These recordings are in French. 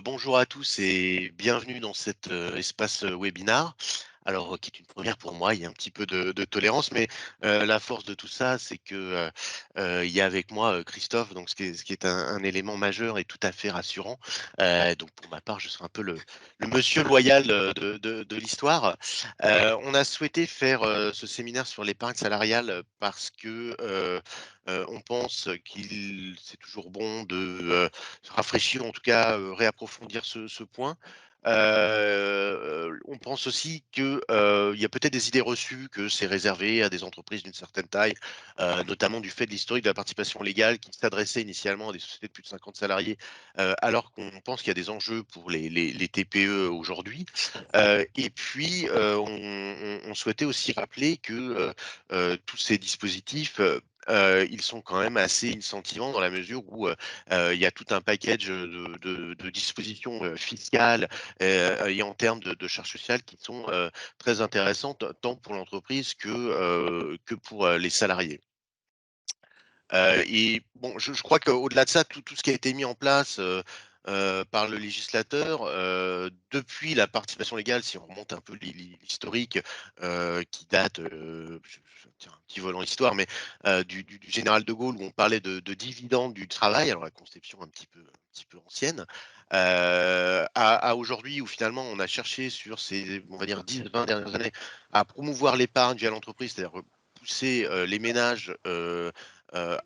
Bonjour à tous et bienvenue dans cet espace webinar. Alors, qui est une première pour moi, il y a un petit peu de tolérance, mais la force de tout ça, c'est que il y a avec moi Christophe, donc ce qui est un élément majeur et tout à fait rassurant. Donc, pour ma part, je serai un peu le monsieur loyal de l'histoire. On a souhaité faire ce séminaire sur l'épargne salariale parce que on pense qu'il c'est toujours bon de rafraîchir, en tout cas, réapprofondir ce point. On pense aussi que, il y a peut-être des idées reçues que c'est réservé à des entreprises d'une certaine taille, notamment du fait de l'historique de la participation légale qui s'adressait initialement à des sociétés de plus de 50 salariés, alors qu'on pense qu'il y a des enjeux pour les TPE aujourd'hui. Et puis, on souhaitait aussi rappeler que, tous ces dispositifs, ils sont quand même assez incentivants dans la mesure où, il y a tout un package de dispositions fiscales et en termes de charges sociales qui sont très intéressantes tant pour l'entreprise que pour les salariés. Et bon, je crois qu'au-delà de ça, tout ce qui a été mis en place par le législateur, depuis la participation légale, si on remonte un peu l'historique qui date, tiens, un petit volant histoire, mais du général de Gaulle où on parlait de dividendes du travail, alors la conception un petit peu ancienne, à aujourd'hui où finalement on a cherché sur ces, on va dire, 10-20 dernières années à promouvoir l'épargne via l'entreprise, c'est-à-dire pousser les ménages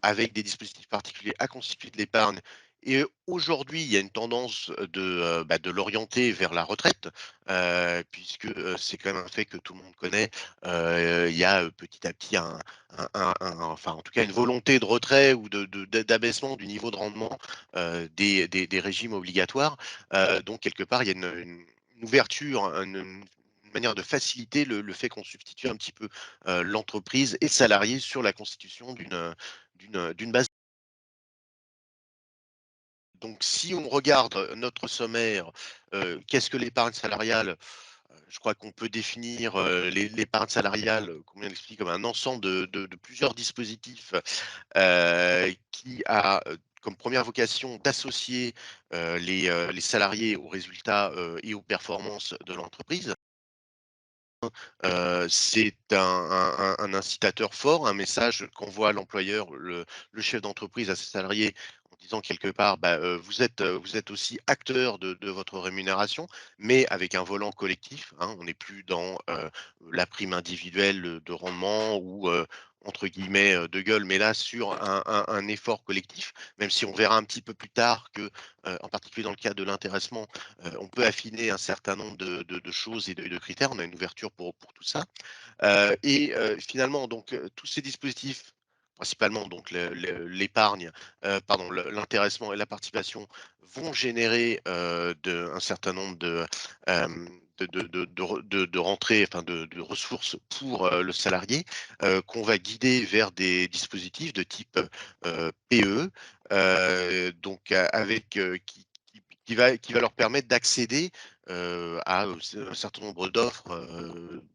avec des dispositifs particuliers à constituer de l'épargne. Et aujourd'hui, il y a une tendance de l'orienter vers la retraite, puisque c'est quand même un fait que tout le monde connaît. Il y a petit à petit enfin, en tout cas, une volonté de retrait ou d'abaissement du niveau de rendement des régimes obligatoires. Donc, quelque part, il y a une ouverture, une manière de faciliter le fait qu'on substitue un petit peu l'entreprise et le salarié sur la constitution d'une base. Donc si on regarde notre sommaire, qu'est-ce que l'épargne salariale? Je crois qu'on peut définir, l'épargne salariale, comme on l'explique, comme un ensemble de plusieurs dispositifs, qui a, comme première vocation d'associer, les salariés aux résultats, et aux performances de l'entreprise. C'est un incitateur fort, un message qu'envoie l'employeur, le chef d'entreprise à ses salariés en disant quelque part: «Bah, vous êtes aussi acteur de votre rémunération», mais avec un volant collectif, hein. On n'est plus dans, la prime individuelle, de rendement ou, entre guillemets, «de gueule», mais là sur un effort collectif, même si on verra un petit peu plus tard que, en particulier dans le cas de l'intéressement, on peut affiner un certain nombre de choses et de critères. On a une ouverture pour tout ça. Et finalement donc tous ces dispositifs, principalement donc l'épargne, pardon, l'intéressement et la participation vont générer, un certain nombre de rentrées, enfin de ressources pour, le salarié, qu'on va guider vers des dispositifs de type, PE, donc avec, qui va leur permettre d'accéder, à, un certain nombre d'offres,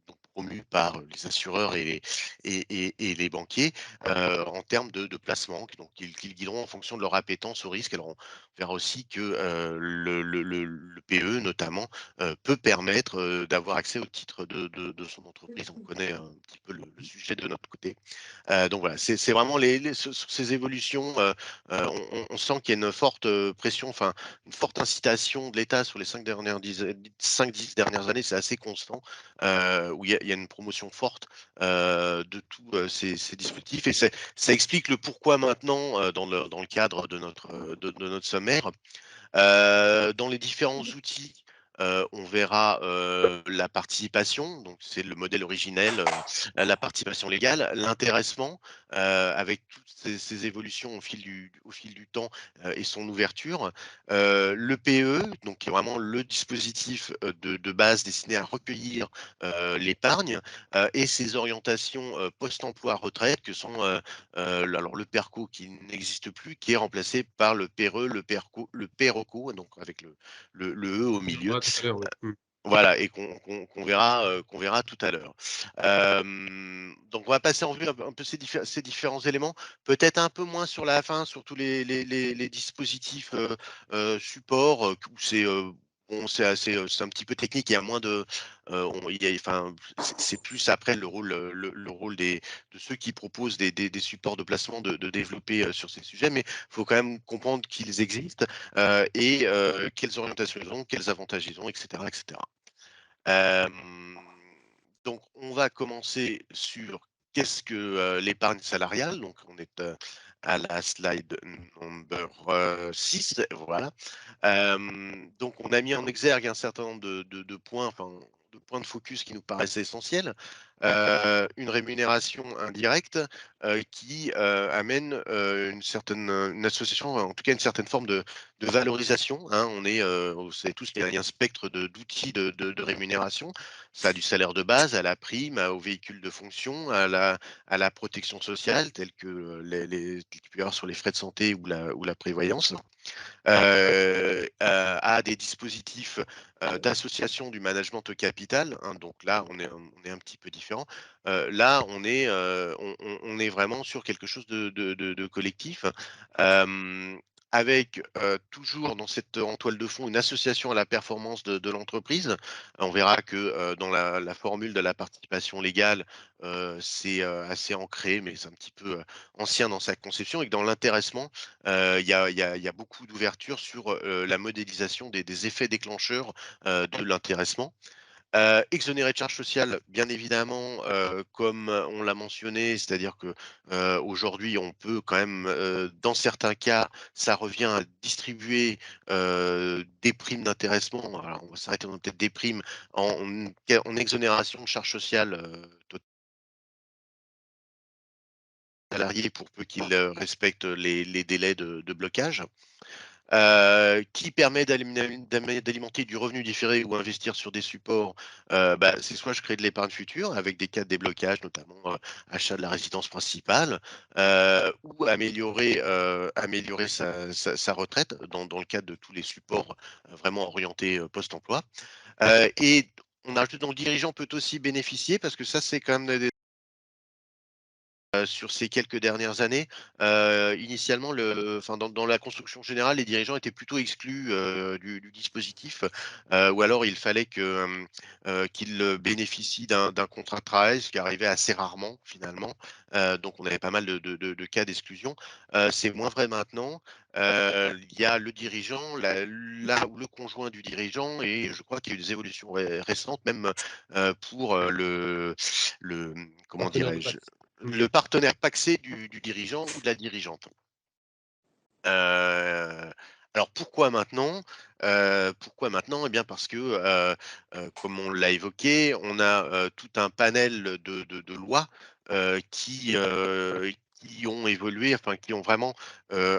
donc promues par les assureurs et les banquiers, en termes de placement, donc qu'ils guideront en fonction de leur appétence au risque. Alors on verra aussi que, le PE notamment, peut permettre, d'avoir accès au titre de son entreprise. On connaît un petit peu le sujet de notre côté. Donc voilà, c'est vraiment sur ces évolutions, on sent qu'il y a une forte, pression, enfin une forte incitation de l'État sur les 5-10 dernières années, c'est assez constant, où il y a une promotion forte, de tous, ces dispositifs et ça explique le pourquoi maintenant, dans le cadre de notre sommaire. Dans les différents outils, on verra, la participation, donc c'est le modèle originel, la participation légale, l'intéressement, avec toutes ces évolutions au fil du temps, et son ouverture. Le PE, donc qui est vraiment le dispositif, de base destiné à recueillir, l'épargne, et ses orientations, post-emploi retraite que sont, alors le PERCO qui n'existe plus, qui est remplacé par le PERE, le PERCO, le PERECO, donc avec le E au milieu. Ouais, tout à l'heure, oui. Mmh. Voilà, et qu'on verra tout à l'heure. Donc on va passer en revue un peu ces différents éléments, peut-être un peu moins sur la fin, sur tous les dispositifs, supports, où c'est, bon, c'est assez, c'est un petit peu technique, il y a moins de, il y a enfin, c'est plus après le rôle, le rôle de ceux qui proposent des supports de placement de développer, sur ces sujets, mais il faut quand même comprendre qu'ils existent, et quelles orientations ils ont, quels avantages ils ont, et cetera, et cetera. Hem, donc on va commencer sur qu'est-ce que, l'épargne salariale? Donc on est, à la slide number, 6, voilà. Donc on a mis en exergue un certain nombre de points, enfin, de points de focus qui nous paraissaient essentiels. Une rémunération indirecte, qui, amène, une certaine, une association, en tout cas une certaine forme de valorisation, hein. On est, vous savez tous qu'il y a un spectre d'outils de rémunération. Ça a du salaire de base, à la prime, au véhicule de fonction, à la protection sociale telle que, les qu'il peut y avoir sur les frais de santé ou la prévoyance. À des dispositifs, d'association du management au capital, hein, donc là, on est un petit peu différent. Là, on est vraiment sur quelque chose de collectif, avec, toujours dans cette en toile de fond, une association à la performance de l'entreprise. On verra que, dans la formule de la participation légale, c'est, assez ancré, mais c'est un petit peu, ancien dans sa conception, et que dans l'intéressement, il y a beaucoup d'ouverture sur, la modélisation des effets déclencheurs, de l'intéressement. Exonéré de charges sociales, bien évidemment, comme on l'a mentionné, c'est-à-dire que, aujourd'hui, on peut quand même, dans certains cas, ça revient à distribuer, des primes d'intéressement. Alors on va s'arrêter dans peut-être des primes en exonération de charges sociales, salariés pour peu qu'ils, respectent les délais de blocage. Qui permet d'alimenter du revenu différé ou investir sur des supports, bah, c'est soit je crée de l'épargne future avec des cas de déblocage, notamment, achat de la résidence principale, ou améliorer sa retraite dans le cadre de tous les supports, vraiment orientés, post-emploi. Et on a rajouté dans le dirigeant peut aussi bénéficier, parce que ça, c'est quand même des sur ces quelques dernières années, initialement enfin dans la construction générale, les dirigeants étaient plutôt exclus, du dispositif, ou alors il fallait que, qu'ils, bénéficient d'un contrat de travail, ce qui arrivait assez rarement finalement. Donc on avait pas mal de cas d'exclusion. C'est moins vrai maintenant. Il y a le dirigeant, là où le conjoint du dirigeant, et je crois qu'il y a eu des évolutions récentes même, pour, comment Partenaire de dirais-je? Pax. Mmh. Le partenaire pacsé du dirigeant ou de la dirigeante. Alors pourquoi maintenant? Pourquoi maintenant? Eh bien parce que, comme on l'a évoqué, on a, tout un panel de lois, qui ont évolué, enfin qui ont vraiment,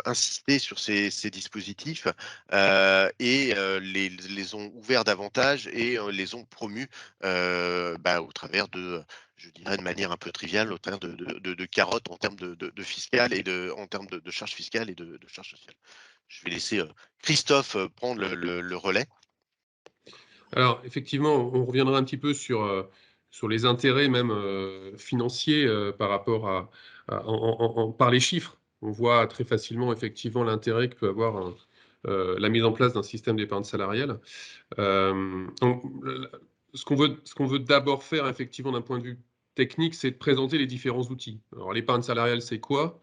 insisté sur ces dispositifs, et les ont ouverts davantage, et les ont promus, bah, au travers de, je dirais de manière un peu triviale, au travers de carottes en termes de fiscal, et en termes de charges fiscales et de charges sociales. Je vais laisser, Christophe, prendre le relais. Alors effectivement, on reviendra un petit peu sur les intérêts même, financiers, par rapport à par les chiffres. On voit très facilement effectivement l'intérêt que peut avoir la mise en place d'un système d'épargne salariale. Donc ce qu'on veut d'abord faire effectivement d'un point de vue technique, c'est de présenter les différents outils. Alors l'épargne salariale, c'est quoi?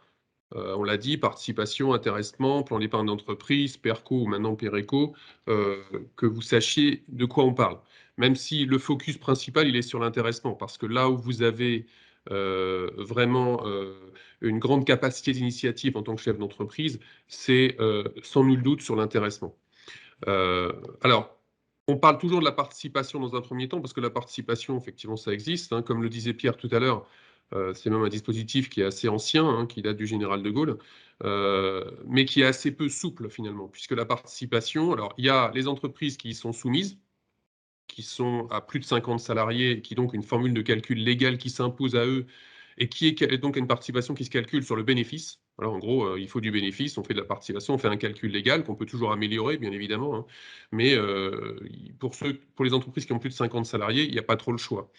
On l'a dit, participation, intéressement, plan d'épargne d'entreprise, PERCO ou maintenant PERECO, heu, que vous sachiez de quoi on parle. Même si le focus principal, il est sur l'intéressement, parce que là où vous avez, vraiment, une grande capacité d'initiative en tant que chef d'entreprise, c'est, sans nul doute sur l'intéressement. Alors, on parle toujours de la participation dans un premier temps, parce que la participation, effectivement, ça existe, hein. Comme le disait Pierre tout à l'heure, c'est même un dispositif qui est assez ancien, hein, qui date du général de Gaulle, mais qui est assez peu souple finalement. Puisque la participation, alors il y a les entreprises qui y sont soumises, qui sont à plus de 50 salariés, et qui donc une formule de calcul légale qui s'impose à eux, et qui est donc une participation qui se calcule sur le bénéfice. Voilà, en gros, il faut du bénéfice, on fait de la participation, on fait un calcul légal qu'on peut toujours améliorer, bien évidemment, hein. Mais pour les entreprises qui ont plus de 50 salariés, il n'y a pas trop le choix.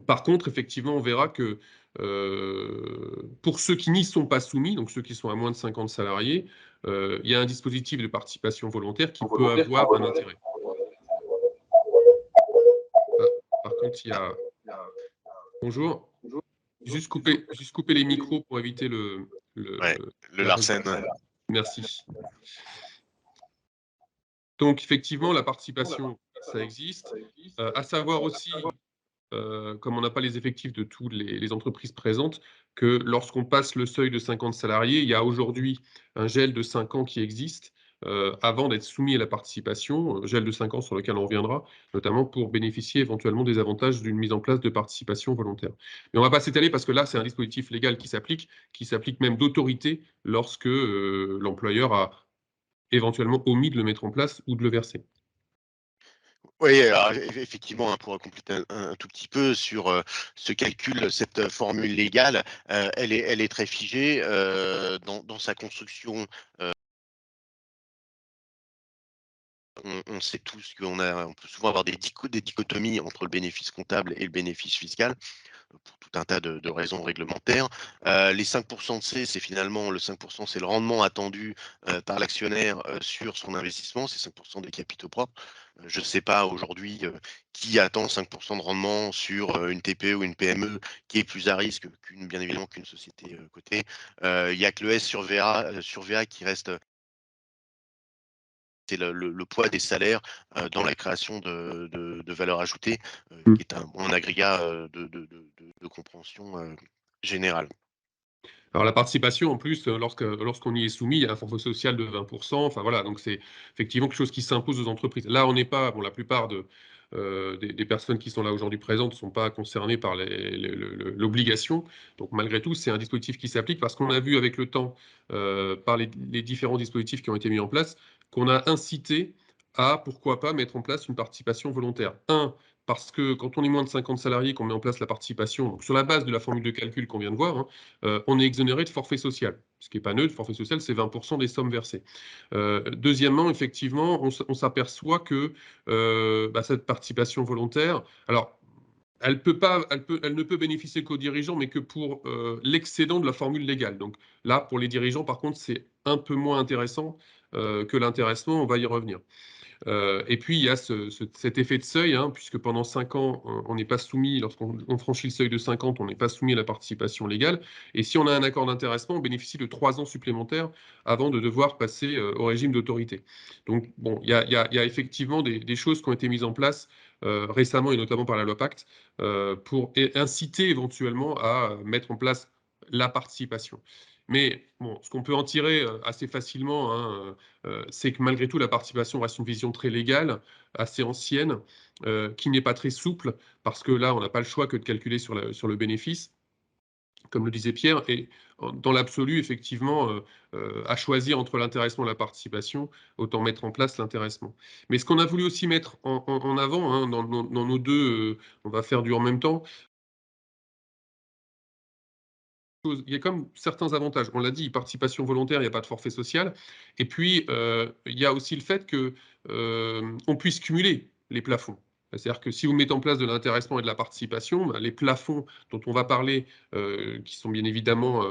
Par contre, effectivement, on verra que pour ceux qui n'y sont pas soumis, donc ceux qui sont à moins de 50 salariés, il y a un dispositif de participation volontaire qui peut avoir un intérêt. Ah, par contre, il y a... Bonjour. Juste couper les micros pour éviter Ouais, le la Larsen. Merci. Donc, effectivement, la participation, ça existe. À savoir aussi, comme on n'a pas les effectifs de toutes les entreprises présentes, que lorsqu'on passe le seuil de 50 salariés, il y a aujourd'hui un gel de 5 ans qui existe avant d'être soumis à la participation, gel de 5 ans sur lequel on reviendra, notamment pour bénéficier éventuellement des avantages d'une mise en place de participation volontaire. Mais on ne va pas s'étaler parce que là, c'est un dispositif légal qui s'applique même d'autorité lorsque l'employeur a éventuellement omis de le mettre en place ou de le verser. Oui, alors effectivement, hein, pour compléter un tout petit peu sur, ce calcul, cette formule légale, elle est très figée, dans sa construction. On sait tous on peut souvent avoir des dichotomies entre le bénéfice comptable et le bénéfice fiscal, pour tout un tas de raisons réglementaires. Les 5 de C, c'est finalement le 5, c'est le rendement attendu, par l'actionnaire, sur son investissement, c'est 5 des capitaux propres. Je ne sais pas aujourd'hui, qui attend 5 de rendement sur, une TPE ou une PME qui est plus à risque bien évidemment qu'une société, cotée. Il y a que le S sur VA qui reste, c'est le poids des salaires, dans la création de valeur ajoutée, qui est un agrégat, de compréhension, générale. Alors la participation, en plus, lorsqu'on y est soumis, il y a un forfait social de 20%. Enfin voilà, donc c'est effectivement quelque chose qui s'impose aux entreprises. Là, on n'est pas, bon, la plupart des personnes qui sont là aujourd'hui présentes ne sont pas concernées par l'obligation. Donc malgré tout, c'est un dispositif qui s'applique parce qu'on a vu avec le temps, par les différents dispositifs qui ont été mis en place, qu'on a incité à, pourquoi pas, mettre en place une participation volontaire. Parce que quand on est moins de 50 salariés, qu'on met en place la participation, donc sur la base de la formule de calcul qu'on vient de voir, hein, on est exonéré de forfait social. Ce qui n'est pas neutre, forfait social, c'est 20% des sommes versées. Deuxièmement, effectivement, on s'aperçoit que cette participation volontaire, alors, elle ne peut bénéficier qu'aux dirigeants, mais que pour l'excédent de la formule légale. Donc là, pour les dirigeants, par contre, c'est un peu moins intéressant que l'intéressement, on va y revenir. Et puis, il y a cet effet de seuil, hein, puisque pendant 5 ans, on n'est pas soumis, lorsqu'on franchit le seuil de 50, on n'est pas soumis à la participation légale. Et si on a un accord d'intéressement, on bénéficie de 3 ans supplémentaires avant de devoir passer au régime d'autorité. Donc, bon, il y a effectivement des choses qui ont été mises en place récemment, et notamment par la loi Pacte, pour inciter éventuellement à mettre en place la participation. Mais bon, ce qu'on peut en tirer assez facilement, hein, c'est que malgré tout, la participation reste une vision très légale, assez ancienne, qui n'est pas très souple, parce que là, on n'a pas le choix que de calculer sur le bénéfice, comme le disait Pierre, et dans l'absolu, effectivement, à choisir entre l'intéressement et la participation, autant mettre en place l'intéressement. Mais ce qu'on a voulu aussi mettre en avant, hein, dans nos deux, on va faire du en même temps, il y a comme certains avantages. On l'a dit, participation volontaire, il n'y a pas de forfait social. Et puis, il y a aussi le fait que on puisse cumuler les plafonds. C'est-à-dire que si vous mettez en place de l'intéressement et de la participation, les plafonds dont on va parler, qui sont bien évidemment,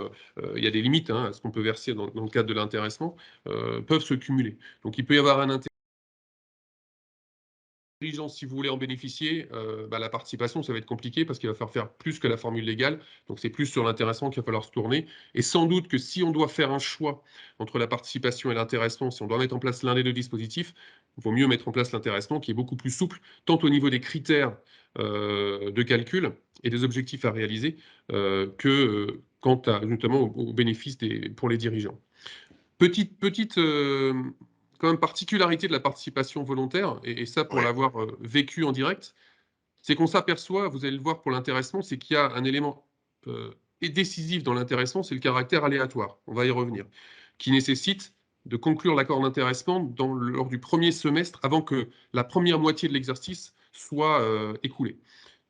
il y a des limites hein, à ce qu'on peut verser dans le cadre de l'intéressement, peuvent se cumuler. Donc il peut y avoir un intérêt. Dirigeants, si vous voulez en bénéficier, la participation, ça va être compliqué parce qu'il va falloir faire plus que la formule légale. Donc, c'est plus sur l'intéressement qu'il va falloir se tourner. Et sans doute que si on doit faire un choix entre la participation et l'intéressement, si on doit mettre en place l'un des deux dispositifs, il vaut mieux mettre en place l'intéressement qui est beaucoup plus souple, tant au niveau des critères de calcul et des objectifs à réaliser que quant à, notamment aux bénéfices pour les dirigeants. Petite quand même particularité de la participation volontaire, et ça pour Ouais. l'avoir vécu en direct, c'est qu'on s'aperçoit, vous allez le voir pour l'intéressement, c'est qu'il y a un élément décisif dans l'intéressement, c'est le caractère aléatoire, on va y revenir, qui nécessite de conclure l'accord d'intéressement lors du premier semestre, avant que la première moitié de l'exercice soit écoulée.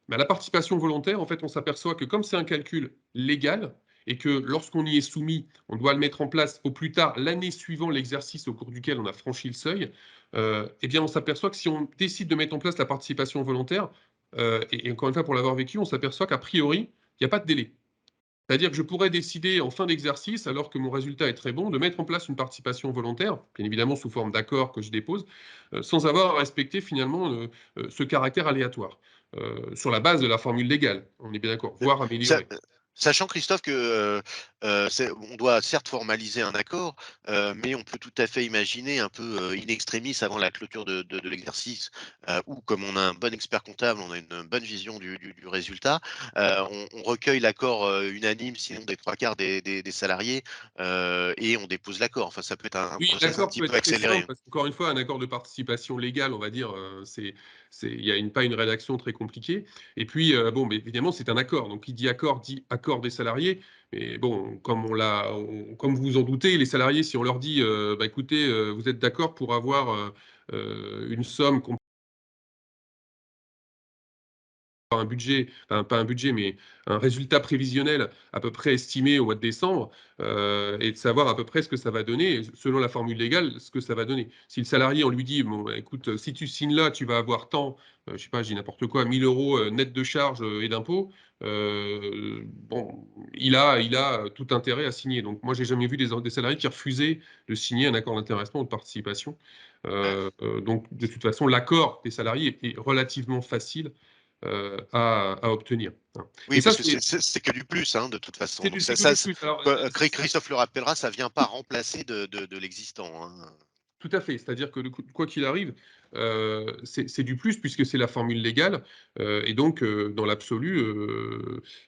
La participation volontaire, en fait, on s'aperçoit que comme c'est un calcul légal, et que lorsqu'on y est soumis, on doit le mettre en place au plus tard l'année suivant l'exercice au cours duquel on a franchi le seuil, eh bien, on s'aperçoit que si on décide de mettre en place la participation volontaire, et encore une fois, pour l'avoir vécu, on s'aperçoit qu'a priori, il n'y a pas de délai. C'est-à-dire que je pourrais décider en fin d'exercice, alors que mon résultat est très bon, de mettre en place une participation volontaire, bien évidemment sous forme d'accord que je dépose, sans avoir à respecter finalement ce caractère aléatoire, sur la base de la formule légale, on est bien d'accord, voire Ça, améliorée. sachant, Christophe, que on doit certes formaliser un accord, mais on peut tout à fait imaginer un peu in extremis avant la clôture de l'exercice, où comme on a un bon expert comptable, on a une bonne vision du résultat, on recueille l'accord unanime, sinon des trois quarts des salariés, et on dépose l'accord. Enfin, ça peut être un Oui, process un l'accord petit peut peu être très accéléré. simple parce qu'encore une fois, un accord de participation légale, on va dire, il y a pas une rédaction très compliquée. Et puis, bon, mais évidemment, c'est un accord. Donc, qui dit accord des salariés. Et bon, comme vous vous en doutez, les salariés, si on leur dit, bah, écoutez, vous êtes d'accord pour avoir une somme un budget, enfin, pas un budget, mais un résultat prévisionnel à peu près estimé au mois de décembre, et de savoir à peu près ce que ça va donner, selon la formule légale, ce que ça va donner. Si le salarié, on lui dit, bon, bah, écoute, si tu signes là, tu vas avoir tant, je sais pas, je dis n'importe quoi, 1 000 € net de charges et d'impôts, bon, il a tout intérêt à signer. Donc, moi, j'ai jamais vu des salariés qui refusaient de signer un accord d'intéressement ou de participation. Donc, de toute façon, l'accord des salariés est relativement facile à obtenir. Et Oui, ça, parce que c'est que du plus, hein, de toute façon. Donc c'est que du plus. Alors, Christophe le rappellera, ça vient pas remplacer de l'existant, hein. tout à fait. C'est-à-dire que quoi qu'il arrive, c'est du plus puisque c'est la formule légale. Et donc, dans l'absolu,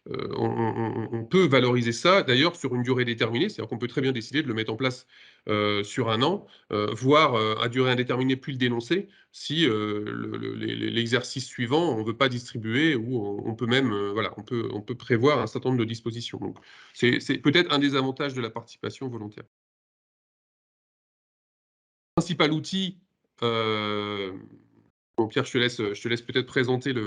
on peut valoriser ça, d'ailleurs, sur une durée déterminée. C'est-à-dire qu'on peut très bien décider de le mettre en place sur un an, voire à durée indéterminée, puis le dénoncer si l'exercice suivant, on ne veut pas distribuer ou on peut même, voilà, on peut prévoir un certain nombre de dispositions. Donc, c'est peut-être un des avantages de la participation volontaire. Principal outil, heu, bon Pierre, je te laisse peut-être présenter la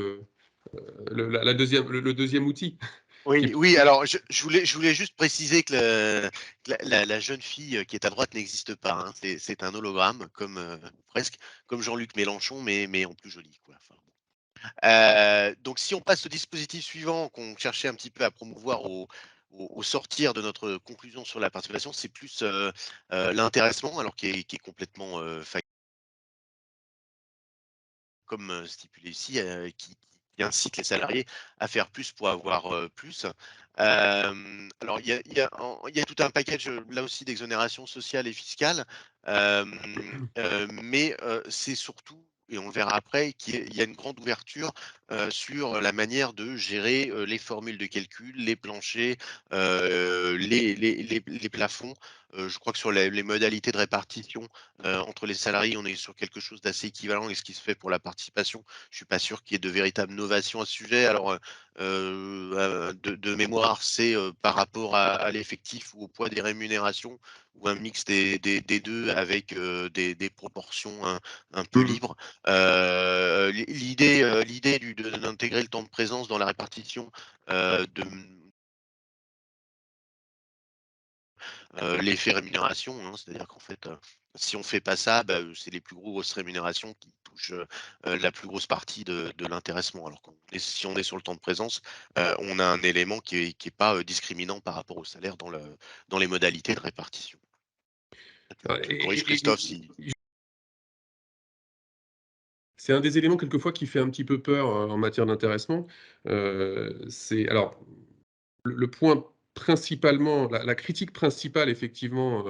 2e le 2e outil qui est Oui, oui, alors je voulais juste préciser que la jeune fille qui est à droite n'existe pas, hein. C'est un hologramme comme, presque comme Jean-Luc Mélenchon, mais en plus joli, quoi. Enfin, donc si on passe au dispositif suivant qu'on cherchait un petit peu à promouvoir au sortir de notre conclusion sur la participation, c'est plus, l'intéressement, alors qui est complètement, comme, stipulé ici, qui incite les salariés à faire plus pour avoir, plus. Alors il y a tout un package, là aussi d'exonération sociale et fiscale, mais, c'est surtout et on le verra après, il y a une grande ouverture, sur la manière de gérer, les formules de calcul, les planchers, les plafonds. Je crois que sur les modalités de répartition, entre les salariés, on est sur quelque chose d'assez équivalent et ce qui se fait pour la participation. Je suis pas sûr qu'il y ait de véritables novations à ce sujet. Alors, de mémoire, c'est, par rapport à l'effectif ou au poids des rémunérations ou un mix des 2 avec, des proportions un peu mmh. libres. L'idée d'intégrer le temps de présence dans la répartition, de l'effet rémunération, hein. C'est-à-dire qu'en fait, si on fait pas ça, bah, c'est les plus grosses rémunérations qui touchent, la plus grosse partie de l'intéressement. Alors si on est sur le temps de présence, on a un élément qui est pas, discriminant par rapport au salaire dans les modalités de répartition. Tu me corriges, Christophe, si C'est un des éléments quelquefois qui fait un petit peu peur, en matière d'intéressement. C'est alors le point principalement, la critique principale effectivement,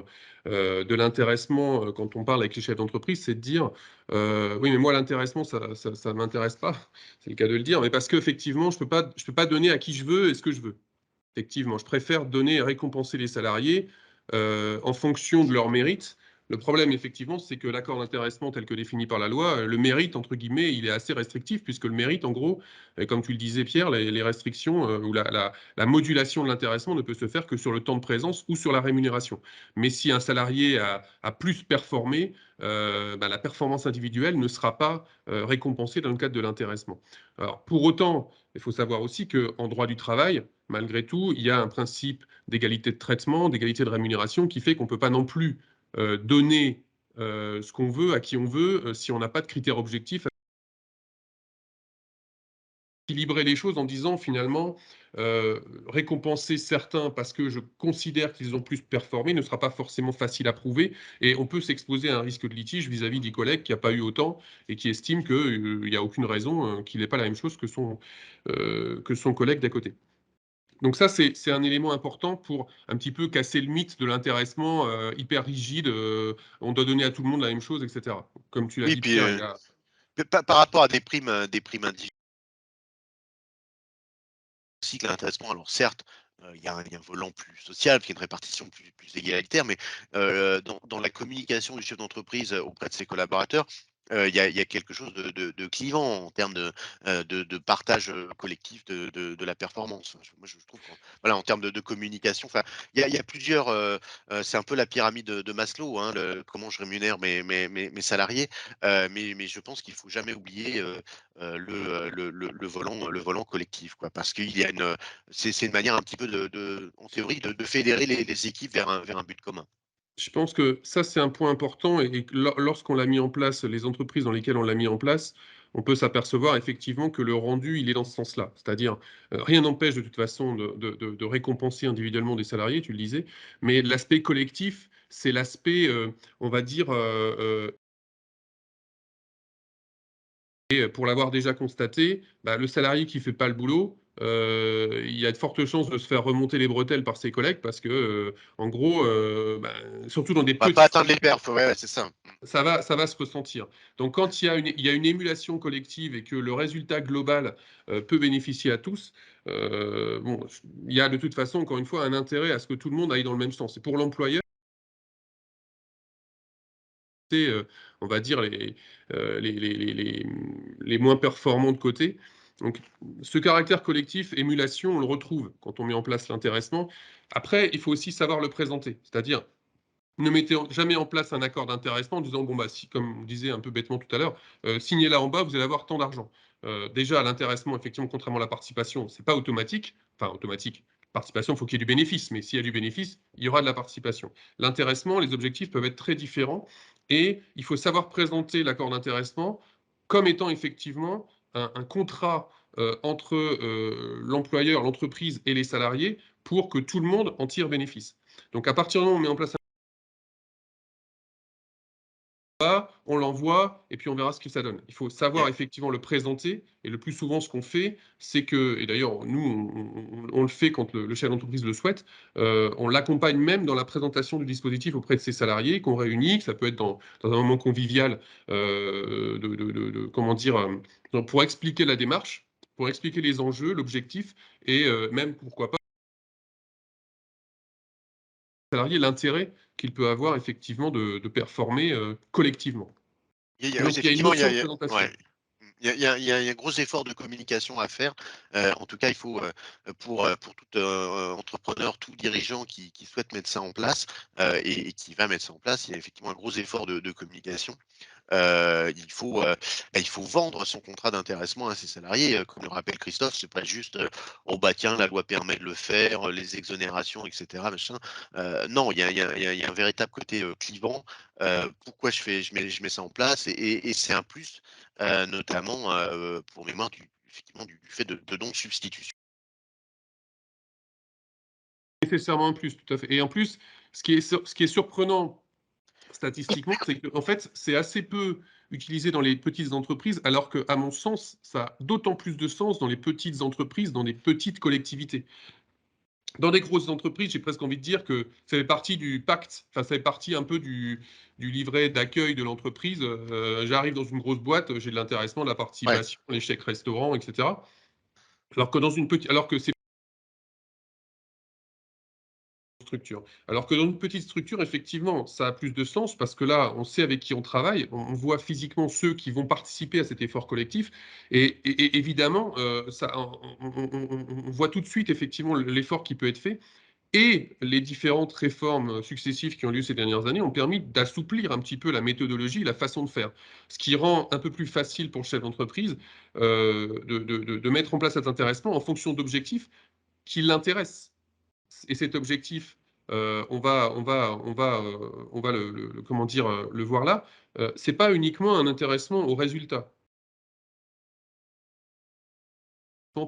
de l'intéressement, quand on parle avec les chefs d'entreprise, c'est de dire: «Oui, mais moi l'intéressement ça m'intéresse pas». C'est le cas de le dire, mais parce qu'effectivement je peux pas donner à qui je veux et ce que je veux. Effectivement, je préfère donner et récompenser les salariés, en fonction de leur mérite. Le problème, effectivement, c'est que l'accord d'intéressement tel que défini par la loi, le «mérite» entre guillemets, il est assez restrictif puisque le mérite, en gros, comme tu le disais Pierre, les restrictions, ou la modulation de l'intéressement ne peut se faire que sur le temps de présence ou sur la rémunération. Mais si un salarié a plus performé, bah, la performance individuelle ne sera pas, récompensée dans le cadre de l'intéressement. Alors pour autant, il faut savoir aussi qu'en droit du travail, malgré tout, il y a un principe d'égalité de traitement, d'égalité de rémunération qui fait qu'on ne peut pas non plus donner ce qu'on veut à qui on veut si on n'a pas de critères objectifs. Équilibrer les choses en disant finalement récompenser certains parce que je considère qu'ils ont plus performé ne sera pas forcément facile à prouver et on peut s'exposer à un risque de litige vis-à-vis du collègue qui n'a pas eu autant et qui estime qu'il n'y a aucune raison qu'il n'ait pas la même chose que son collègue d'à côté. Donc ça, c'est un élément important pour un petit peu casser le mythe de l'intéressement hyper rigide, on doit donner à tout le monde la même chose, etc. Comme tu l'as Oui, dit, puis Pierre, il y a... par rapport à des primes individuelles, cycle l'intéressement. Alors certes, il y a un volant plus social, puis il y a une répartition plus égalitaire, mais dans la communication du chef d'entreprise auprès de ses collaborateurs, il y a quelque chose de clivant en termes de partage collectif de la performance. Moi, je trouve qu'en voilà, en termes de communication, enfin, il y a plusieurs, c'est un peu la pyramide de Maslow, hein, comment je rémunère mes salariés, mais je pense qu'il faut jamais oublier le volant collectif, quoi, parce qu'il y a c'est une manière un petit peu en théorie, de fédérer les équipes vers un but commun. Je pense que ça, c'est un point important et que lorsqu'on l'a mis en place, les entreprises dans lesquelles on l'a mis en place, on peut s'apercevoir effectivement que le rendu, il est dans ce sens-là. C'est-à-dire, rien n'empêche de toute façon de récompenser individuellement des salariés, tu le disais, mais l'aspect collectif, c'est l'aspect, on va dire, et pour l'avoir déjà constaté, bah, le salarié qui fait pas le boulot, il y a de fortes chances de se faire remonter les bretelles par ses collègues parce que, en gros, bah, surtout dans des On va pas petites atteindre les structures, perfs, ouais, c'est ça. ça va se ressentir. Donc quand il y a une émulation collective et que le résultat global, peut bénéficier à tous, bon, il y a de toute façon, encore une fois, un intérêt à ce que tout le monde aille dans le même sens. Et pour l'employeur, c'est, on va dire les moins performants de côté. Donc ce caractère collectif, émulation, on le retrouve quand on met en place l'intéressement. Après, il faut aussi savoir le présenter. C'est-à-dire, ne mettez jamais en place un accord d'intéressement en disant, bon, bah, si, comme on disait un peu bêtement tout à l'heure, signez là en bas, vous allez avoir tant d'argent. Déjà, l'intéressement, effectivement, contrairement à la participation, c'est pas automatique. Enfin, automatique. Participation, il faut qu'il y ait du bénéfice, mais s'il y a du bénéfice, il y aura de la participation. L'intéressement, les objectifs peuvent être très différents et il faut savoir présenter l'accord d'intéressement comme étant effectivement un contrat entre l'employeur, l'entreprise et les salariés pour que tout le monde en tire bénéfice. Donc, à partir du moment où on met en place on l'envoie et puis on verra ce que ça donne. Il faut savoir Et effectivement le présenter et le plus souvent ce qu'on fait, c'est que et d'ailleurs nous on le fait quand le chef d'entreprise le souhaite, on l'accompagne même dans la présentation du dispositif auprès de ses salariés qu'on réunit, ça peut être dans un moment convivial, comment dire? Pour expliquer la démarche, pour expliquer les enjeux, l'objectif et même pourquoi pas salarié l'intérêt qu'il peut avoir effectivement de performer, collectivement. oui, Donc il y a une effectivement, notion de ouais. présentation. Il y a un gros effort de communication à faire. En tout cas, il faut, pour tout, entrepreneur, tout dirigeant qui souhaite mettre ça en place, et qui va mettre ça en place, il y a effectivement un gros effort de communication. Il faut vendre son contrat d'intéressement à ses salariés, comme le rappelle Christophe, c'est pas juste, «Oh bah tiens, la loi permet de le faire, les exonérations et cetera machin». Non, il y a un véritable côté, clivant. Pourquoi je mets ça en place et c'est un plus, notamment, pour mémoire effectivement du fait de non-substitution. Nécessairement un plus, tout à fait et en plus, ce qui est surprenant statistiquement, c'est qu'en fait, c'est assez peu utilisé dans les petites entreprises, alors qu'à mon sens, ça a d'autant plus de sens dans les petites entreprises, dans des petites collectivités. Dans des grosses entreprises, j'ai presque envie de dire que ça fait partie du pacte, enfin, ça fait partie un peu du livret d'accueil de l'entreprise. J'arrive dans une grosse boîte, j'ai de l'intéressement, de la Ouais. participation, les chèques restaurants, et cetera. Alors que c'est structure. Alors que dans une petite structure, effectivement, ça a plus de sens parce que là, on sait avec qui on travaille, on voit physiquement ceux qui vont participer à cet effort collectif et évidemment, on voit tout de suite effectivement l'effort qui peut être fait et les différentes réformes successives qui ont lieu ces dernières années ont permis d'assouplir un petit peu la méthodologie, la façon de faire. Ce qui rend un peu plus facile pour le chef d'entreprise de mettre en place cet intéressement en fonction d'objectifs qui l'intéresse. Et cet objectif, on va comment dire, le voir là, c'est pas uniquement un intéressement au résultat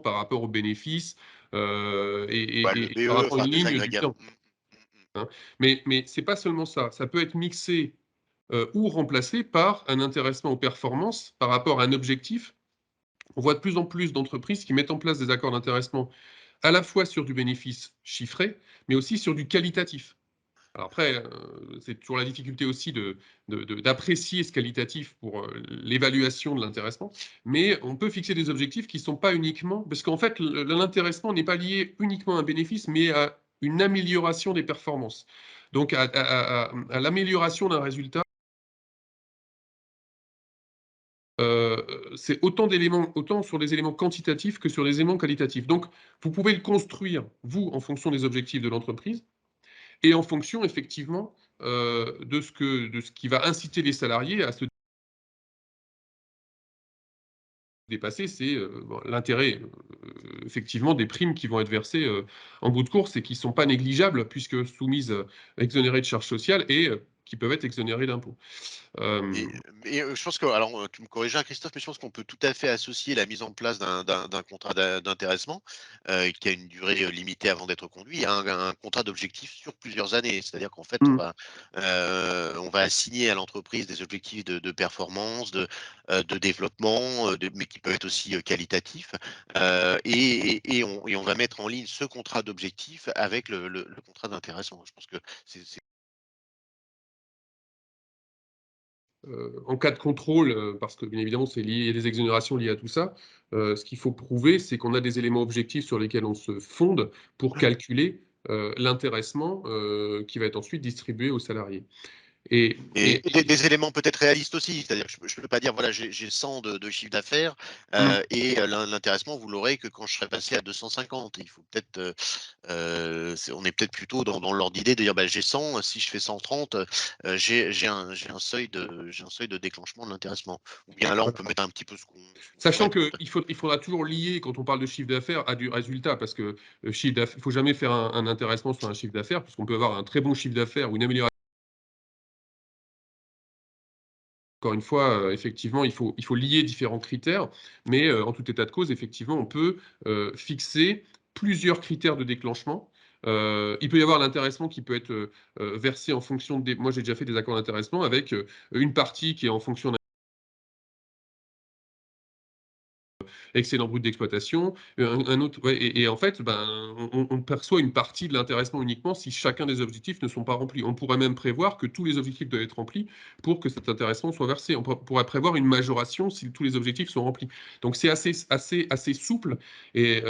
par rapport aux bénéfices, Ouais, le par BE, rapport à enfin une des ligne du agrégats. bilan, hein. Mais c'est pas seulement ça. Ça peut être mixé, ou remplacé par un intéressement aux performances par rapport à un objectif. On voit de plus en plus d'entreprises qui mettent en place des accords d'intéressement à la fois sur du bénéfice chiffré, mais aussi sur du qualitatif. Alors après, c'est toujours la difficulté aussi d'apprécier ce qualitatif pour l'évaluation de l'intéressement, mais on peut fixer des objectifs qui ne sont pas uniquement, parce qu'en fait, l'intéressement n'est pas lié uniquement à un bénéfice, mais à une amélioration des performances. Donc à l'amélioration d'un résultat, c'est autant sur des éléments quantitatifs que sur des éléments qualitatifs. Donc, vous pouvez le construire, vous, en fonction des objectifs de l'entreprise, et en fonction, effectivement, de ce qui va inciter les salariés à se dépasser. C'est l'intérêt, effectivement, des primes qui vont être versées en bout de course et qui ne sont pas négligeables, puisque soumises, exonérées de charges sociales et qui peuvent être exonérées d'impôts. Et je pense que alors, tu me corrigeras Christophe, mais je pense qu'on peut tout à fait associer la mise en place d'un contrat d'intéressement, qui a une durée, limitée avant d'être conduit, à un contrat d'objectifs sur plusieurs années. C'est-à-dire qu'en fait, Mmh. on va assigner à l'entreprise des objectifs de performance, de développement, mais qui peuvent être aussi, qualitatifs, et on va mettre en ligne ce contrat d'objectifs avec le contrat d'intéressement. Je pense que c'est En cas de contrôle, parce que bien évidemment, il y a des exonérations liées à tout ça, ce qu'il faut prouver, c'est qu'on a des éléments objectifs sur lesquels on se fonde pour calculer l'intéressement qui va être ensuite distribué aux salariés. Et, Et et- des éléments peut-être réalistes aussi, c'est-à-dire que je ne peux pas dire voilà j'ai 100 de chiffre d'affaires, Mmh. l'intéressement vous l'aurez que quand je serai passé à 250. Il faut peut-être, on est peut-être plutôt dans l'ordre d'idée de dire bah, j'ai 100, si je fais 130, j'ai un seuil de déclenchement de l'intéressement. Ou bien là on Voilà. peut mettre un petit peu ce qu'on Sachant souhaite. qu'il faudra toujours lier, quand on parle de chiffre d'affaires, à du résultat, parce que il ne faut jamais faire un intéressement sur un chiffre d'affaires, puisqu'on peut avoir un très bon chiffre d'affaires ou une amélioration. Encore une fois, effectivement, il faut lier différents critères, mais en tout état de cause, effectivement, on peut fixer plusieurs critères de déclenchement. Il peut y avoir l'intéressement qui peut être versé en fonction des. Moi, j'ai déjà fait des accords d'intéressement avec une partie qui est en fonction excédent brut d'exploitation, un autre, ouais, et en fait, ben, on perçoit une partie de l'intéressement uniquement si chacun des objectifs ne sont pas remplis. On pourrait même prévoir que tous les objectifs doivent être remplis pour que cet intéressement soit versé. On pourrait prévoir une majoration si tous les objectifs sont remplis. Donc c'est assez souple et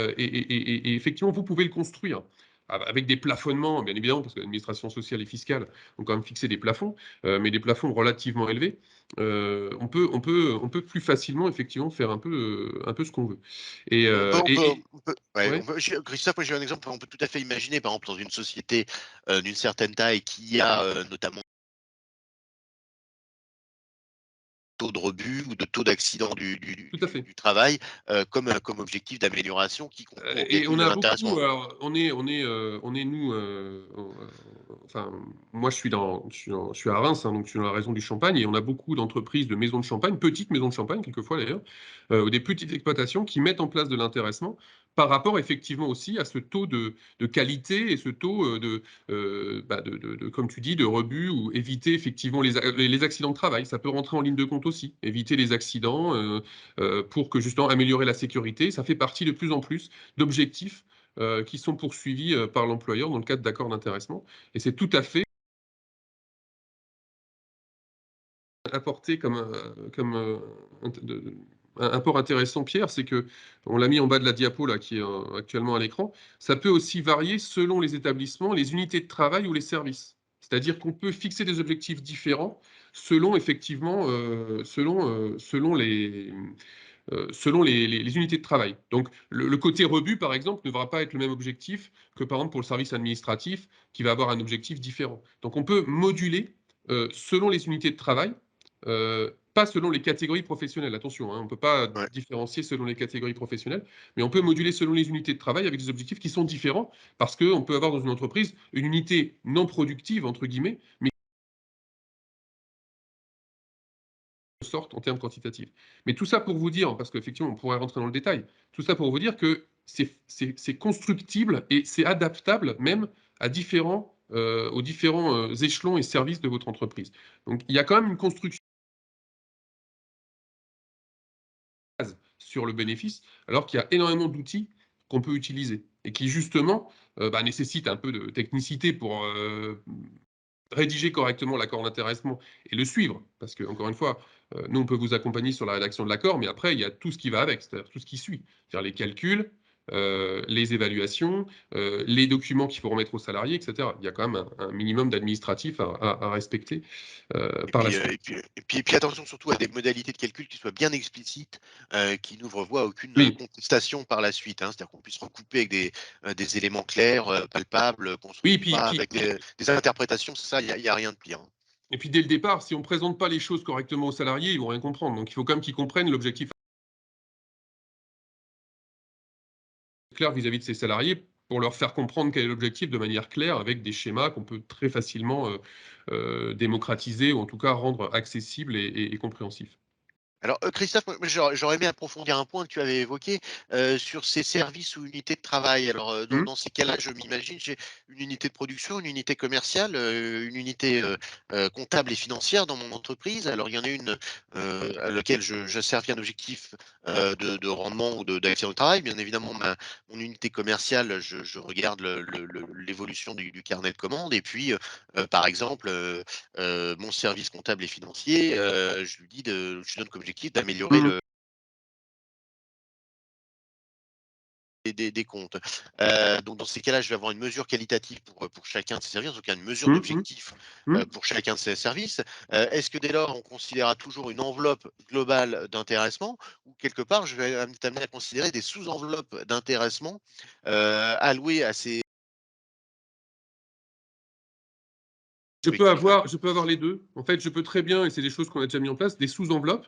effectivement, vous pouvez le construire avec des plafonnements, bien évidemment, parce que l'administration sociale et fiscale ont quand même fixé des plafonds, mais des plafonds relativement élevés. On peut plus facilement effectivement faire un peu ce qu'on veut. Et, heu, et, et Ouais, ouais, Christophe, moi j'ai un exemple, on peut tout à fait imaginer, par exemple, dans une société d'une certaine taille qui a notamment taux de rebut ou de taux d'accident tout à fait. du travail, comme objectif d'amélioration qui Et découle on de a beaucoup, l'intéressement. alors on est nous, enfin, moi je suis à Reims, hein, donc je suis dans la région du Champagne, et on a beaucoup d'entreprises de maisons de champagne, petites maisons de champagne quelquefois d'ailleurs, ou des petites exploitations qui mettent en place de l'intéressement par rapport effectivement aussi à ce taux de qualité et ce taux bah, comme tu dis, de rebut, ou éviter effectivement les accidents de travail. Ça peut rentrer en ligne de compte aussi, éviter les accidents pour que justement améliorer la sécurité. Ça fait partie de plus en plus d'objectifs qui sont poursuivis par l'employeur dans le cadre d'accords d'intéressement. Et c'est tout à fait apporté comme un apport intéressant, Pierre, c'est que on l'a mis en bas de la diapo là, qui est actuellement à l'écran. Ça peut aussi varier selon les établissements, les unités de travail ou les services. C'est-à-dire qu'on peut fixer des objectifs différents selon effectivement, selon les unités de travail. Donc le côté rebut, par exemple, ne va pas être le même objectif que, par exemple, pour le service administratif, qui va avoir un objectif différent. Donc on peut moduler selon les unités de travail, pas selon les catégories professionnelles, attention, hein, on ne peut pas Ouais. différencier selon les catégories professionnelles, mais on peut moduler selon les unités de travail avec des objectifs qui sont différents, parce qu'on peut avoir dans une entreprise une unité non productive, entre guillemets, mais sorte en termes quantitatifs. Mais tout ça pour vous dire, parce qu'effectivement, on pourrait rentrer dans le détail, tout ça pour vous dire que c'est constructible et c'est adaptable même aux différents échelons et services de votre entreprise. Donc, il y a quand même une construction sur le bénéfice, alors qu'il y a énormément d'outils qu'on peut utiliser et qui justement nécessitent un peu de technicité pour rédiger correctement l'accord d'intéressement et le suivre. Parce que, encore une fois, nous, on peut vous accompagner sur la rédaction de l'accord, mais après, il y a tout ce qui va avec, c'est-à-dire tout ce qui suit. C'est-à-dire les calculs, les évaluations, les documents qu'il faut remettre aux salariés, etc. Il y a quand même un minimum d'administratif à respecter Et par la puis, suite. attention surtout à des modalités de calcul qui soient bien explicites, qui n'ouvrent voie à aucune Oui, contestation par la suite, hein. C'est-à-dire qu'on puisse recouper avec des éléments clairs, palpables, qu'on ne se oui, retrouve pas avec des interprétations. Ça, il y a rien de pire, hein. et puis dès le départ, si on ne présente pas les choses correctement aux salariés, ils ne vont rien comprendre. Donc il faut quand même qu'ils comprennent l'objectif clair vis-à-vis de ses salariés pour leur faire comprendre quel est l'objectif de manière claire avec des schémas qu'on peut très facilement démocratiser ou en tout cas rendre accessibles et compréhensifs. Alors, Christophe, moi j'aurais aimé approfondir un point que tu avais évoqué, sur ces services ou unités de travail. Alors, Mmh, dans ces cas-là, je m'imagine, j'ai une unité de production, une unité commerciale, une unité, comptable et financière dans mon entreprise. Alors il y en a une, à laquelle je servis un objectif, de rendement ou d'accident du travail. Bien évidemment, mon unité commerciale, je regarde l'évolution du carnet de commandes et puis, par exemple, mon service comptable et financier, je lui donne comme objectif d'améliorer mmh, le des comptes. Donc dans ces cas-là, je vais avoir une mesure qualitative pour chacun de ces services, donc il y a une mesure mmh, mmh, d'objectif, mmh. pour chacun de ces services. Est-ce que dès lors, on considérera toujours une enveloppe globale d'intéressement ou quelque part, je vais être amené à considérer des sous-enveloppes d'intéressement, allouées à ces objectifs? Je peux avoir les 2. En fait, je peux très bien, et c'est des choses qu'on a déjà mis en place, des sous-enveloppes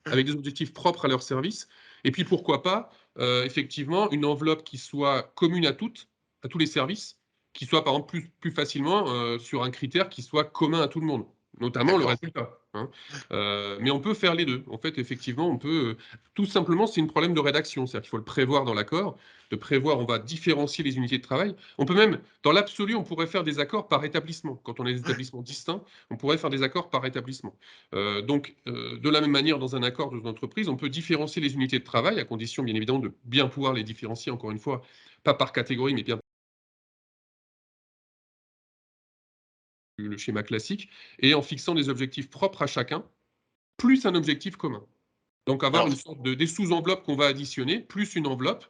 avec des objectifs propres à leur service. Et puis pourquoi pas, effectivement, une enveloppe qui soit commune à tous les services, qui soit par exemple plus facilement sur un critère qui soit commun à tout le monde, notamment le D'accord. résultat, hein. Mais on peut faire les deux. En fait, effectivement, on peut tout simplement, c'est un problème de rédaction, c'est-à-dire qu'il faut le prévoir dans l'accord, de prévoir, on va différencier les unités de travail. On peut même, dans l'absolu, on pourrait faire des accords par établissement. Quand on a des établissements distincts, on pourrait faire des accords par établissement. De la même manière, dans un accord d'une entreprise, on peut différencier les unités de travail, à condition, bien évidemment, de bien pouvoir les différencier, encore une fois, pas par catégorie, mais bien le schéma classique, et en fixant des objectifs propres à chacun, plus un objectif commun. Donc avoir Alors une sorte de des sous-enveloppes qu'on va additionner, plus une enveloppe,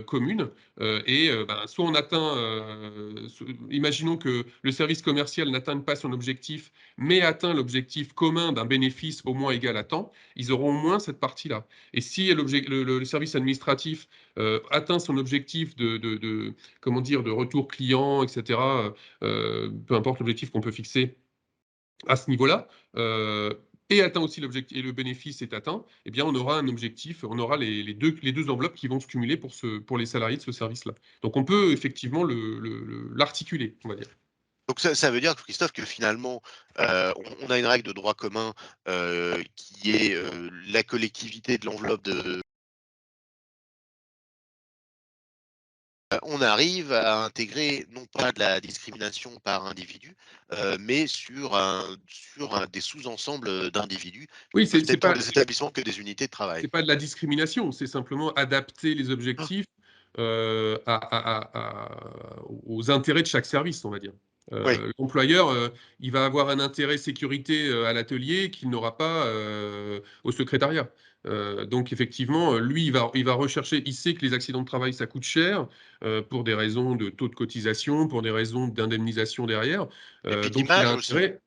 commune, soit on atteint, imaginons que le service commercial n'atteigne pas son objectif, mais atteint l'objectif commun d'un bénéfice au moins égal à tant, ils auront au moins cette partie-là. Et si le service administratif, atteint son objectif de comment dire? De retour client et cetera, peu importe l'objectif qu'on peut fixer à ce niveau-là, et atteint aussi l'objectif et le bénéfice est atteint, eh bien, on aura un objectif, on aura les 2 enveloppes qui vont se cumuler pour les salariés de ce service-là. Donc on peut effectivement l'articuler, on va dire. donc ça veut dire, Christophe, que finalement, on a une règle de droit commun, qui est, la collectivité de l'enveloppe de on arrive à intégrer non pas de la discrimination par individu, mais sur des sous-ensembles, d'individus Oui, qui peuvent être tant des établissements que des unités de travail. c'est pas de la discrimination, c'est simplement adapter les Ah, objectifs, aux intérêts de chaque service, on va dire. oui, L'employeur, il va avoir un intérêt sécurité, à l'atelier qu'il n'aura pas, au secrétariat. Donc effectivement, lui, il va rechercher, il sait que les accidents de travail, ça coûte cher, pour des raisons de taux de cotisation, pour des raisons d'indemnisation derrière, et puis donc il a d'image aussi, intérêt,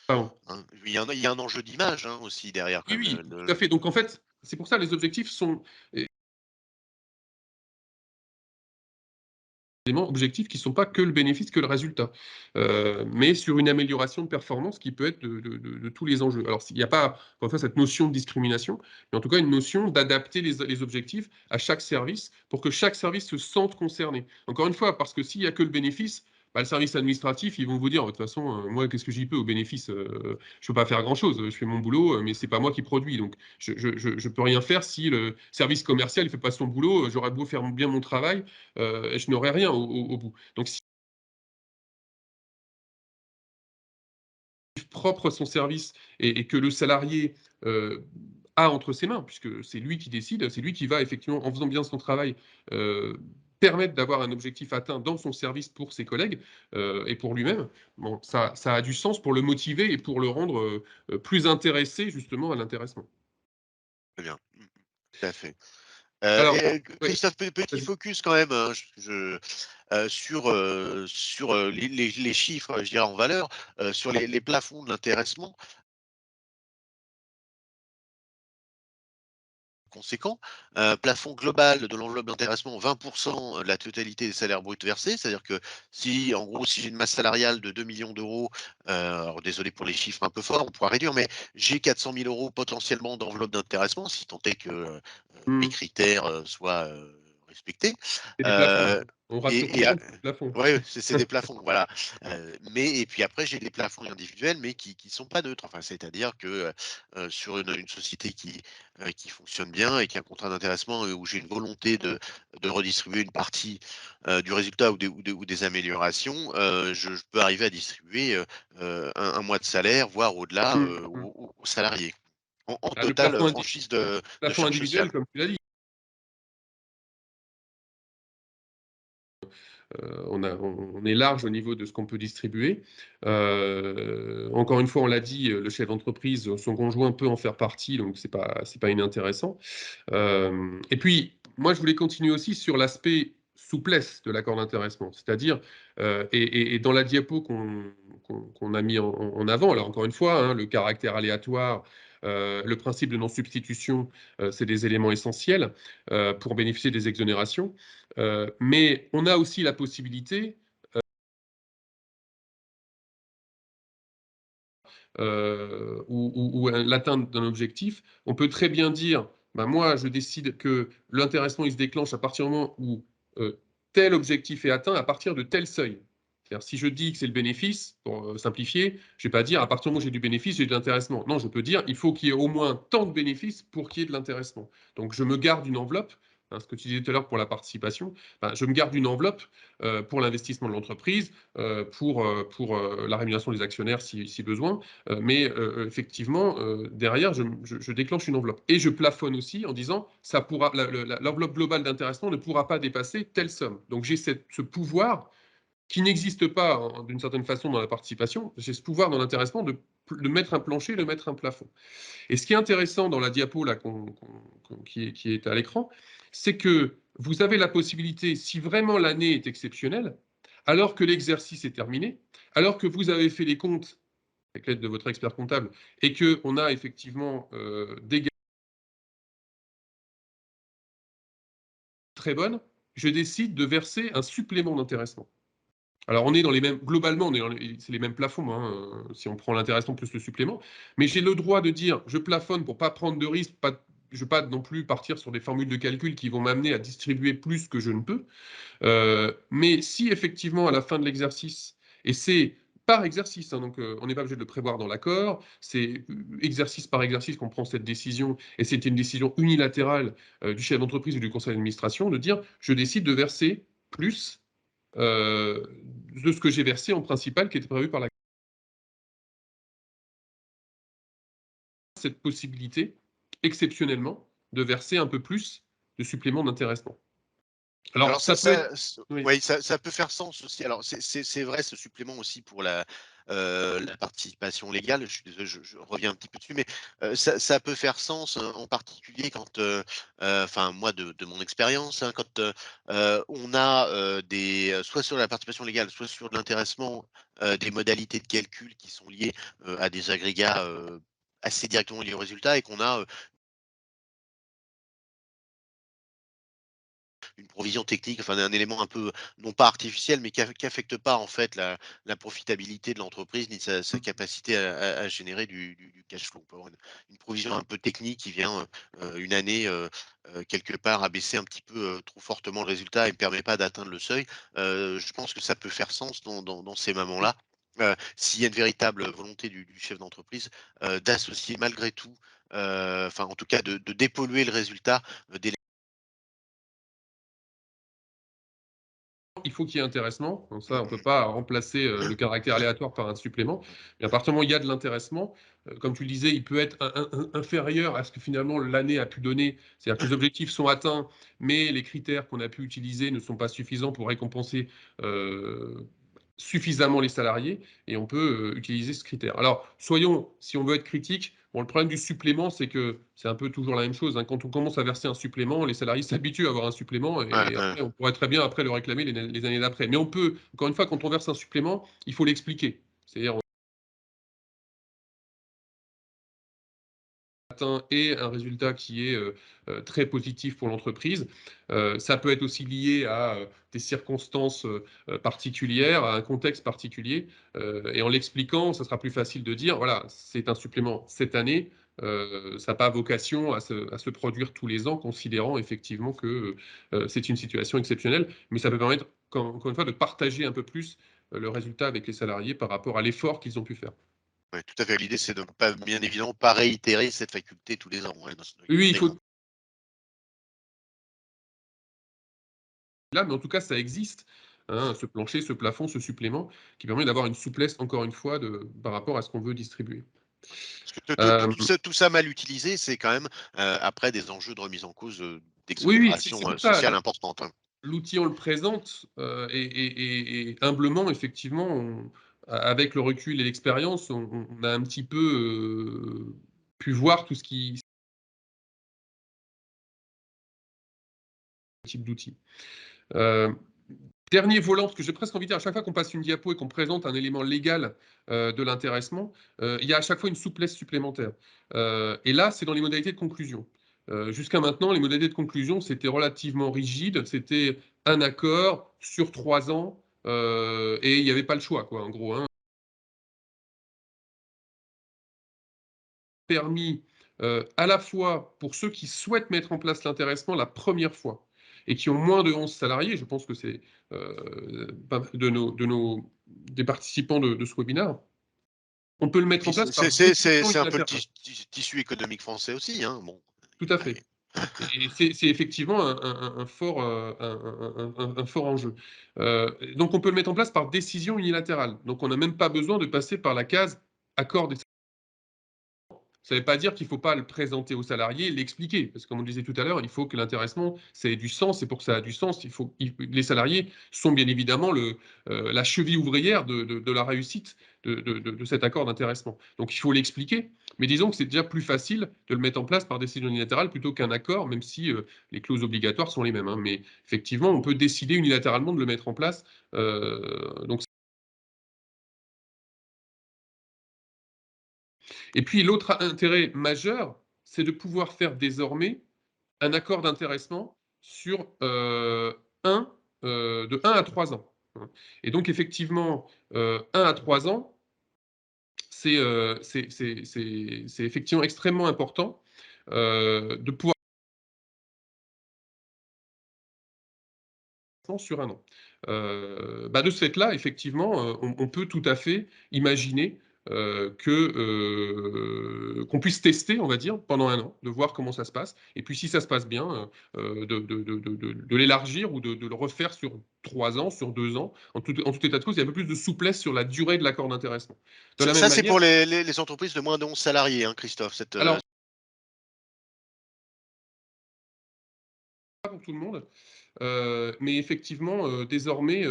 pardon. hein. Il y a un enjeu d'image, hein, aussi derrière Oui, quand même, oui, tout à fait. Donc en fait, c'est pour ça les objectifs sont éléments objectifs qui ne sont pas que le bénéfice, que le résultat, mais sur une amélioration de performance qui peut être de tous les enjeux. Alors, il n'y a pas, encore une fois, cette notion de discrimination, mais en tout cas une notion d'adapter les objectifs à chaque service pour que chaque service se sente concerné. Encore une fois, parce que s'il n'y a que le bénéfice, bah, le service administratif, ils vont vous dire, de toute façon, moi, qu'est-ce que j'y peux au bénéfice, je ne peux pas faire grand-chose, je fais mon boulot, mais ce n'est pas moi qui produis. Donc, je ne peux rien faire si le service commercial ne fait pas son boulot, j'aurais beau faire bien mon travail, je n'aurai rien au bout. Donc, si propre son service et que le salarié a entre ses mains, puisque c'est lui qui décide, c'est lui qui va effectivement, en faisant bien son travail, permettre d'avoir un objectif atteint dans son service pour ses collègues et pour lui-même. Bon, ça a du sens pour le motiver et pour le rendre plus intéressé justement à l'intéressement. Très bien. Tout à fait. Alors, oui, Christophe, petit vas-y. focus quand même, hein, sur les chiffres, je dirais en valeur, sur les plafonds de l'intéressement. Conséquent. Plafond global de l'enveloppe d'intéressement, 20 de la totalité des salaires bruts versés. C'est-à-dire que si, en gros, si j'ai une masse salariale de 2 millions d'euros, alors désolé pour les chiffres un peu forts, on pourra réduire, mais j'ai 400 000 euros potentiellement d'enveloppe d'intéressement, si tant est que mes Mmh. critères soient respectés. C'est des plafonds, Euh, hein. On rassure tout et le monde, c'est des plafonds. ouais, c'est des plafonds, voilà. Et puis après, j'ai des plafonds individuels, mais qui sont pas neutres. Enfin, c'est-à-dire que sur une société qui fonctionne bien et qui a un contrat d'intéressement où j'ai une volonté de redistribuer une partie du résultat ou des améliorations, je peux arriver à distribuer un mois de salaire, voire au-delà, Mmh, mmh. aux salariés, en Ah, le totale plafond franchise de charges individuel, sociales. comme tu l'as dit. On est large au niveau de ce qu'on peut distribuer. Encore une fois, on l'a dit, le chef d'entreprise, son conjoint peut en faire partie, donc c'est pas inintéressant. Et puis, moi, je voulais continuer aussi sur l'aspect souplesse de l'accord d'intéressement, c'est-à-dire, et dans la diapo qu'on a mis en avant, alors encore une fois, hein, le caractère aléatoire, le principe de non-substitution, c'est des éléments essentiels pour bénéficier des exonérations. Mais on a aussi la possibilité, ou l'atteinte d'un objectif, on peut très bien dire, bah, moi, je décide que l'intéressement, il se déclenche à partir du moment où tel objectif est atteint, à partir de tel seuil. C'est-à-dire, si je dis que c'est le bénéfice, pour simplifier, je ne vais pas dire à partir du moment où j'ai du bénéfice, j'ai de l'intéressement. Non, je peux dire il faut qu'il y ait au moins tant de bénéfices pour qu'il y ait de l'intéressement. Donc, je me garde une enveloppe. Hein, ce que tu disais tout à l'heure pour la participation, ben, je me garde une enveloppe pour l'investissement de l'entreprise, pour la rémunération des actionnaires si besoin, mais effectivement, derrière, je déclenche une enveloppe. Et je plafonne aussi en disant, l'enveloppe globale d'intéressement ne pourra pas dépasser telle somme. Donc j'ai ce pouvoir qui n'existe pas d'une certaine façon dans la participation, j'ai ce pouvoir dans l'intéressement de mettre un plancher, de mettre un plafond. Et ce qui est intéressant dans la diapo là, qui est à l'écran, c'est que vous avez la possibilité, si vraiment l'année est exceptionnelle, alors que l'exercice est terminé, alors que vous avez fait les comptes avec l'aide de votre expert comptable, et qu'on a effectivement des gains très bonnes, je décide de verser un supplément d'intéressement. Alors on est dans les mêmes, globalement, c'est les mêmes plafonds, hein, si on prend l'intéressement plus le supplément, mais j'ai le droit de dire, je plafonne pour ne pas prendre de risques, je ne veux pas non plus partir sur des formules de calcul qui vont m'amener à distribuer plus que je ne peux. Mais si effectivement, à la fin de l'exercice, et c'est par exercice, hein, donc on n'est pas obligé de le prévoir dans l'accord, c'est exercice par exercice qu'on prend cette décision, et c'est une décision unilatérale du chef d'entreprise ou du conseil d'administration de dire je décide de verser plus de ce que j'ai versé en principal qui était prévu par la cette possibilité, exceptionnellement, de verser un peu plus de supplément d'intéressement. Alors, Alors ça peut être. Oui. oui, ça peut faire sens aussi. Alors c'est vrai ce supplément aussi pour la participation légale. Je suis désolé, je reviens un petit peu dessus, mais ça peut faire sens, en particulier quand, enfin moi de mon expérience, hein, quand, on a, soit sur la participation légale, soit sur de l'intéressement, des modalités de calcul qui sont liées, à des agrégats, assez directement liés au résultat et qu'on a, une provision technique, enfin un élément un peu non pas artificiel, mais qui affecte pas en fait la profitabilité de l'entreprise ni sa capacité à générer du cash flow. On peut avoir une provision un peu technique qui vient, une année, quelque part abaisser un petit peu, trop fortement le résultat et ne permet pas d'atteindre le seuil. Je pense que ça peut faire sens dans ces moments-là, s'il y a une véritable volonté du chef d'entreprise, d'associer malgré tout, enfin en tout cas de dépolluer le résultat, des Il faut qu'il y ait intéressement, donc mmh ça, on ne peut mh. pas remplacer, le caractère aléatoire par un supplément. Et à partir du moment où il y a de l'intéressement, comme tu le disais, il peut être inférieur à ce que finalement l'année a pu donner. C'est-à-dire que les objectifs sont atteints, mais les critères qu'on a pu utiliser ne sont pas suffisants pour récompenser, heu, suffisamment les salariés, et on peut, utiliser ce critère. Alors soyons, si on veut être critique, bon, le problème du supplément, c'est que c'est un peu toujours la même chose, hein. Quand on commence à verser un supplément, les salariés s'habituent à avoir un supplément, Ouais, et ouais. après on pourrait très bien après le réclamer les années d'après. Mais on peut, encore une fois, quand on verse un supplément, il faut l'expliquer. C'est-à-dire atteint et un résultat qui est, très positif pour l'entreprise. Ça peut être aussi lié à, des circonstances, particulières, à un contexte particulier, et en l'expliquant, ça sera plus facile de dire: «Voilà, c'est un supplément cette année, ça n'a pas vocation à se produire tous les ans», considérant effectivement que, c'est une situation exceptionnelle. Mais ça peut permettre, encore une fois, de partager un peu plus, le résultat avec les salariés par rapport à l'effort qu'ils ont pu faire. Ouais, tout à fait. L'idée, c'est de ne pas bien évidemment pas réitérer cette faculté tous les ans, ouais, dans Oui, oui, il garder faut un là, mais en tout cas, ça existe, hein, ce plancher, ce plafond, ce supplément qui permet d'avoir une souplesse, encore une fois, par rapport à ce qu'on veut distribuer. parce que te Hem, tout ça mal utilisé, c'est quand même, après des enjeux de remise en cause, oui, oui, c'est d'exonération, pour ça, sociale importante, hein. l'outil, on le présente, et humblement, effectivement, avec le recul et l'expérience, on a un petit peu, pu voir tout ce qui type d'outil. Heu Dernier volant, parce que j'ai presque envie de dire, à chaque fois qu'on passe une diapo et qu'on présente un élément légal, de l'intéressement, il y a à chaque fois une souplesse supplémentaire. Et là, c'est dans les modalités de conclusion. Jusqu'à maintenant, les modalités de conclusion, c'était relativement rigide. C'était un accord sur 3 ans, et il n'y avait pas le choix, quoi, en gros, hein. Permis, à la fois pour ceux qui souhaitent mettre en place l'intéressement la première fois et qui ont moins de 11 salariés, je pense que c'est, pas mal de nos des participants de ce webinaire. On peut le Et mettre puis en place par décision c'est un peu le unilatérale. tissu économique français aussi, hein, bon. Tout à fait, et c'est effectivement un fort, un fort enjeu. Donc on peut le mettre en place par décision unilatérale. Donc on n'a même pas besoin de passer par la case accord des. Ça ne veut pas dire qu'il ne faut pas le présenter aux salariés, l'expliquer, parce que comme on le disait tout à l'heure, il faut que l'intéressement, ça ait du sens, et pour que ça ait du sens, les salariés sont bien évidemment la cheville ouvrière de la réussite de cet accord d'intéressement. Donc il faut l'expliquer, mais disons que c'est déjà plus facile de le mettre en place par décision unilatérale plutôt qu'un accord, même si, les clauses obligatoires sont les mêmes, hein. Mais effectivement, on peut décider unilatéralement de le mettre en place, donc. Et puis l'autre intérêt majeur, c'est de pouvoir faire désormais un accord d'intéressement sur, 1, de 1 à 3 ans, hein. Et donc effectivement, 1 à 3 ans, c'est effectivement extrêmement important, de pouvoir sur 1 an. Bah, de ce fait-là, effectivement, on peut tout à fait imaginer, qu'on puisse tester, on va dire, pendant 1 an, de voir comment ça se passe, et puis si ça se passe bien, de l'élargir ou de le refaire sur 3 ans, sur 2 ans. En tout état de cause, il y a un peu plus de souplesse sur la durée de l'accord d'intéressement. De la même Ça, c'est manière, pour les entreprises de moins de 11 salariés, hein, Christophe, cette, alors, pas pour tout le monde. Mais effectivement, désormais,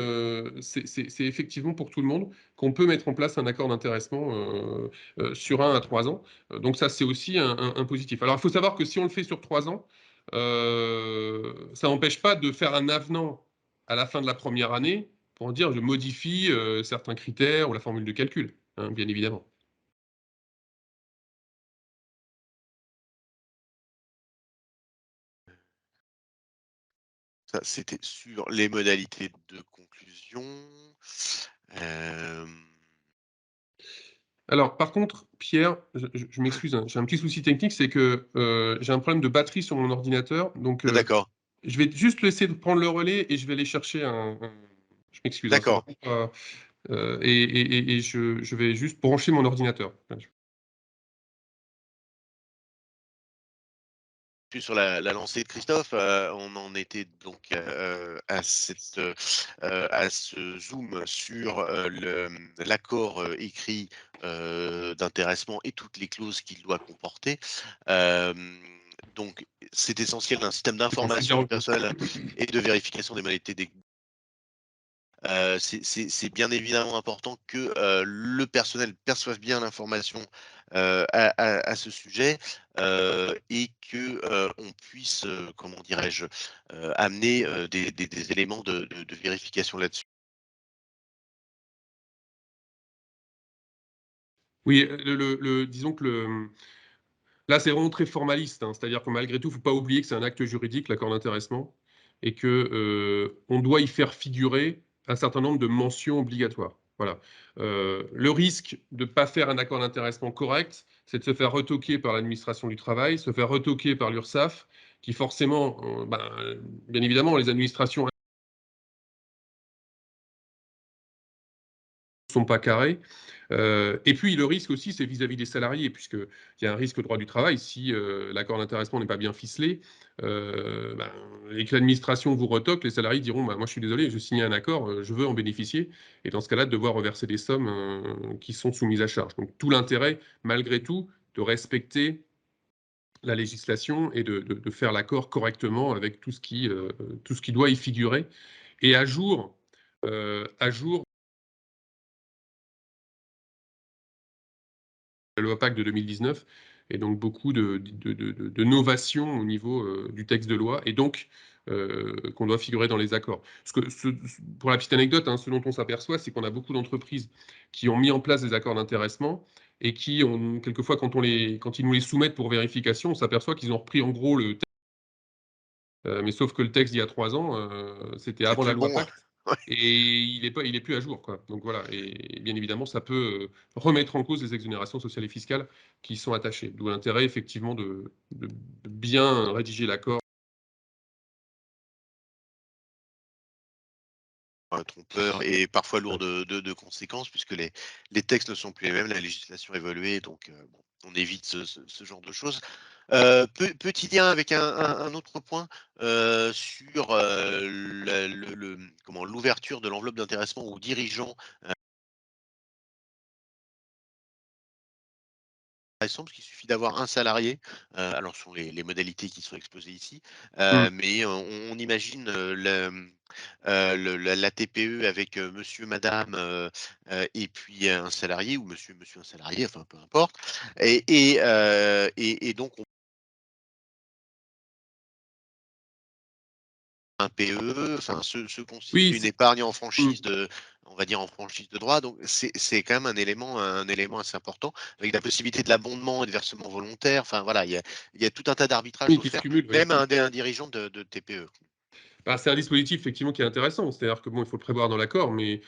c'est effectivement pour tout le monde qu'on peut mettre en place un accord d'intéressement, sur 1 à 3 ans. Donc ça, c'est aussi un positif. Alors il faut savoir que si on le fait sur 3 ans, ça n'empêche pas de faire un avenant à la fin de la première année pour dire: «Je modifie, certains critères ou la formule de calcul», hein, bien évidemment. Ça, c'était sur les modalités de conclusion. Hem, Alors, par contre, Pierre, je m'excuse, hein, j'ai un petit souci technique, c'est que j'ai un problème de batterie sur mon ordinateur. Donc, d'accord, je vais juste laisser prendre le relais et je vais aller chercher je m'excuse, hein, c'est d'accord. vraiment pas. Et je vais juste brancher mon ordinateur. Sur la lancée de Christophe, on en était donc, à ce zoom sur, l'accord, écrit, d'intéressement et toutes les clauses qu'il doit comporter. Donc c'est essentiel d'un système Bon, c'est d'information bien du revu. personnel et de vérification des modalités des c'est bien évidemment important que, le personnel perçoive bien l'information, à ce sujet, et que, on puisse, comment dirais-je? Amener, des éléments de vérification là-dessus. Oui, disons que là, c'est vraiment très formaliste, hein. C'est-à-dire que malgré tout, il ne faut pas oublier que c'est un acte juridique, l'accord d'intéressement, et que, on doit y faire figurer un certain nombre de mentions obligatoires. Voilà. Le risque de ne pas faire un accord d'intéressement correct, c'est de se faire retoquer par l'administration du travail, se faire retoquer par l'URSSAF, qui forcément, bien évidemment, les administrations sont pas carrés. Et puis le risque aussi, c'est vis-à-vis des salariés, puisqu'il y a un risque au droit du travail si l'accord d'intéressement n'est pas bien ficelé, ben, et que l'administration vous retoque, les salariés diront bah, moi je suis désolé, je signais un accord, je veux en bénéficier, et dans ce cas-là, de devoir reverser des sommes qui sont soumises à charge. Donc tout l'intérêt, malgré tout, de respecter la législation et de faire l'accord correctement avec tout ce qui doit y figurer. Et à jour la loi Pacte de 2019 et donc beaucoup de novations au niveau du texte de loi et donc qu'on doit figurer dans les accords. Pour la petite anecdote, hein, ce dont on s'aperçoit, c'est qu'on a beaucoup d'entreprises qui ont mis en place des accords d'intéressement et qui ont, quelquefois, quand ils nous les soumettent pour vérification, on s'aperçoit qu'ils ont repris en gros le texte. Mais sauf que le texte d'il y a 3 ans, c'était C'est avant plus la le loi bon. Pacte et il est plus à jour, quoi. Donc voilà et bien évidemment, ça peut, remettre en cause les exonérations sociales et fiscales qui y sont attachées. D'où l'intérêt effectivement de bien rédiger l'accord. Trompeur et parfois lourd de conséquences puisque les textes ne sont plus les mêmes, la législation a évolué donc bon, on évite ce genre de choses. Petit lien avec un autre point, sur, comment l'ouverture de l'enveloppe d'intéressement aux dirigeants. Il semble qu'il suffit d'avoir un salarié, alors ce sont les modalités qui sont exposées ici, Mmh. mais on imagine, la TPE avec, monsieur, madame, et puis un salarié ou monsieur, un salarié, enfin peu importe et donc un PE, enfin se Oui, constitue une c'est épargne en mmh. franchise de on va dire en franchise de droit, donc c'est quand même un élément assez important avec la possibilité de l'abondement et de versement volontaire. Enfin voilà, il y a tout un tas d'arbitrages Oui, qui se offerts, cumulent, oui. même à un dirigeant de TPE. Bah, c'est un dispositif effectivement qui est intéressant. C'est-à-dire que bon, il faut le prévoir dans l'accord, mais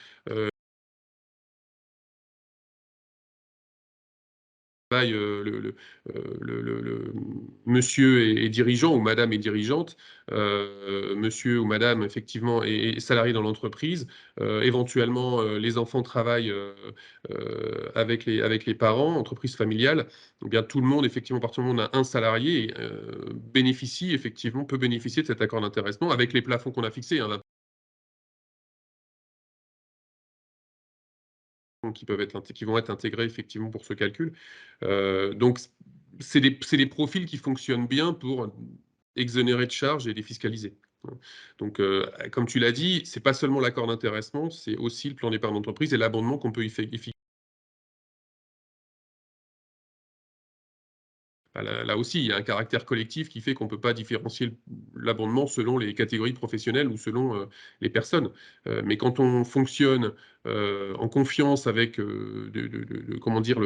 travail, monsieur est dirigeant ou madame est dirigeante, monsieur ou madame effectivement est salarié dans l'entreprise, éventuellement, les enfants travaillent, avec les parents, entreprise familiale. Donc bien tout le monde effectivement, à partir du moment où on a un salarié, peut bénéficier de cet accord d'intéressement avec les plafonds qu'on a fixés, hein, qui vont être intégrés effectivement pour ce calcul. Donc c'est des profils qui fonctionnent bien pour exonérer de charges et défiscaliser. Donc, comme tu l'as dit, c'est pas seulement l'accord d'intéressement, c'est aussi le plan d'épargne d'entreprise et l'abondement qu'on peut y. Bah, là aussi, il y a un caractère collectif qui fait qu'on ne peut pas différencier l'abondement selon les catégories professionnelles ou selon les personnes. Mais quand on fonctionne en confiance avec, comment dire,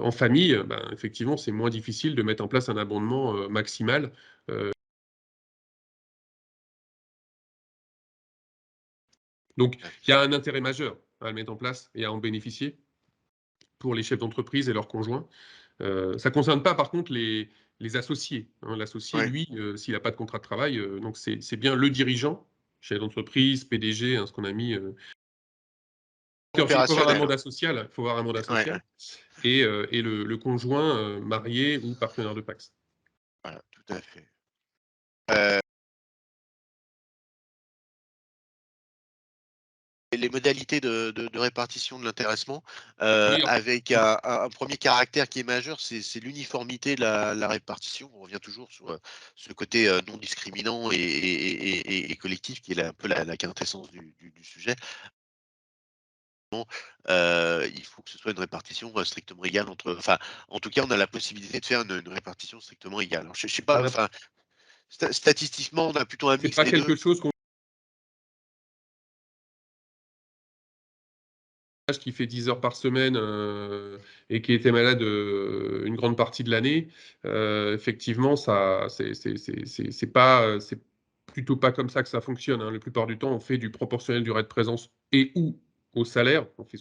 en famille, ben, effectivement, c'est moins difficile de mettre en place un abondement maximal Donc, Ouais. il y a un intérêt majeur à le mettre en place et à en bénéficier pour les chefs d'entreprise et leurs conjoints. Ça ne concerne pas, par contre, les associés, hein. L'associé, Ouais. lui, s'il n'a pas de contrat de travail, donc c'est bien le dirigeant, chef d'entreprise, PDG, hein, ce qu'on a mis. Il faut avoir un Opérationnel, hein. mandat social, il faut avoir un mandat Ouais, social ouais. et le conjoint marié ou partenaire de PACS. Voilà, tout à fait. Heu Et les modalités de répartition de l'intéressement, Oui, avec un 1er caractère qui est majeur, c'est l'uniformité de la répartition. On revient toujours sur, ce côté, non discriminant et collectif qui est un peu la quintessence du sujet. Bon, il faut que ce soit une répartition, strictement égale entre, enfin, en tout cas, on a la possibilité de faire une répartition strictement égale. Alors je sais pas, voilà. enfin, statistiquement, on a plutôt un C'est mix pas des 2. quelque chose qui fait 10 heures par semaine, et qui était malade, une grande partie de l'année, effectivement, ça c'est pas, c'est plutôt pas comme ça que ça fonctionne, hein. La plupart du temps, on fait du proportionnel durée de présence et ou au salaire. On fait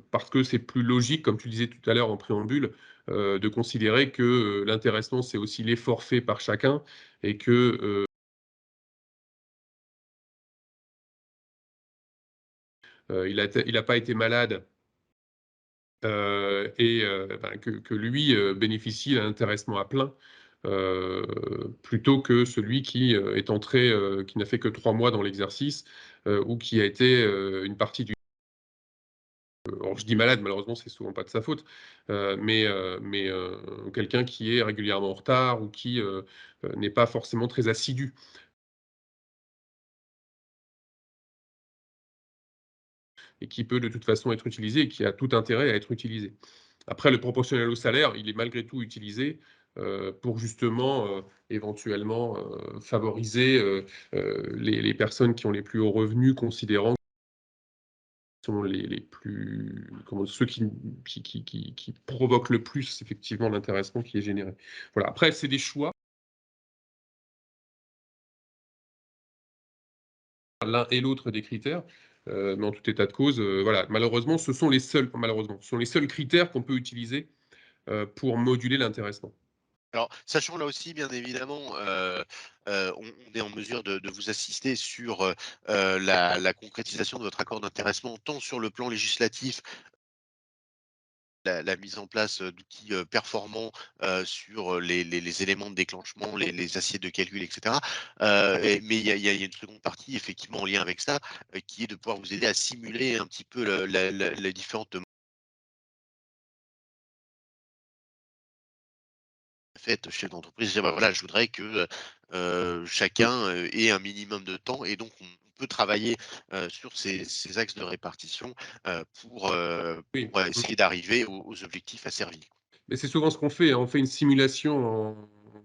parce que c'est plus logique, comme tu disais tout à l'heure en préambule, de considérer que, l'intéressement, c'est aussi l'effort fait par chacun et que, il a pas été malade. Ben, que lui, bénéficie d'un intéressement à plein, plutôt que celui qui, est entré, qui n'a fait que 3 mois dans l'exercice, ou qui a été, une partie du alors je dis malade, malheureusement, c'est souvent pas de sa faute, quelqu'un qui est régulièrement en retard ou qui, n'est pas forcément très assidu et qui peut de toute façon être utilisé et qui a tout intérêt à être utilisé. Après, le proportionnel au salaire, il est malgré tout utilisé, pour justement, éventuellement, favoriser, les personnes qui ont les plus hauts revenus, considérant que sont les plus comment ceux qui provoquent le plus effectivement l'intéressement qui est généré. Voilà, après c'est des choix, l'un et l'autre des critères, mais en tout état de cause, voilà, malheureusement, ce sont les seuls critères qu'on peut utiliser, pour moduler l'intéressement. Alors, sachant là aussi, bien évidemment, on est en mesure de vous assister sur, la concrétisation de votre accord d'intéressement, tant sur le plan législatif, la mise en place, d'outils, performants, sur, les éléments de déclenchement, les assiettes de calcul et cetera. Mais il y a une seconde partie effectivement en lien avec ça, qui est de pouvoir vous aider à simuler un petit peu le la les différentes fait, chef d'entreprise, dire: «Bah, voilà, je voudrais que, Oui, chacun, ait un minimum de temps» et donc on peut travailler, sur ces axes de répartition, oui, pour essayer d'arriver aux objectifs asservis. mais c'est souvent ce qu'on fait, hein. On fait une simulation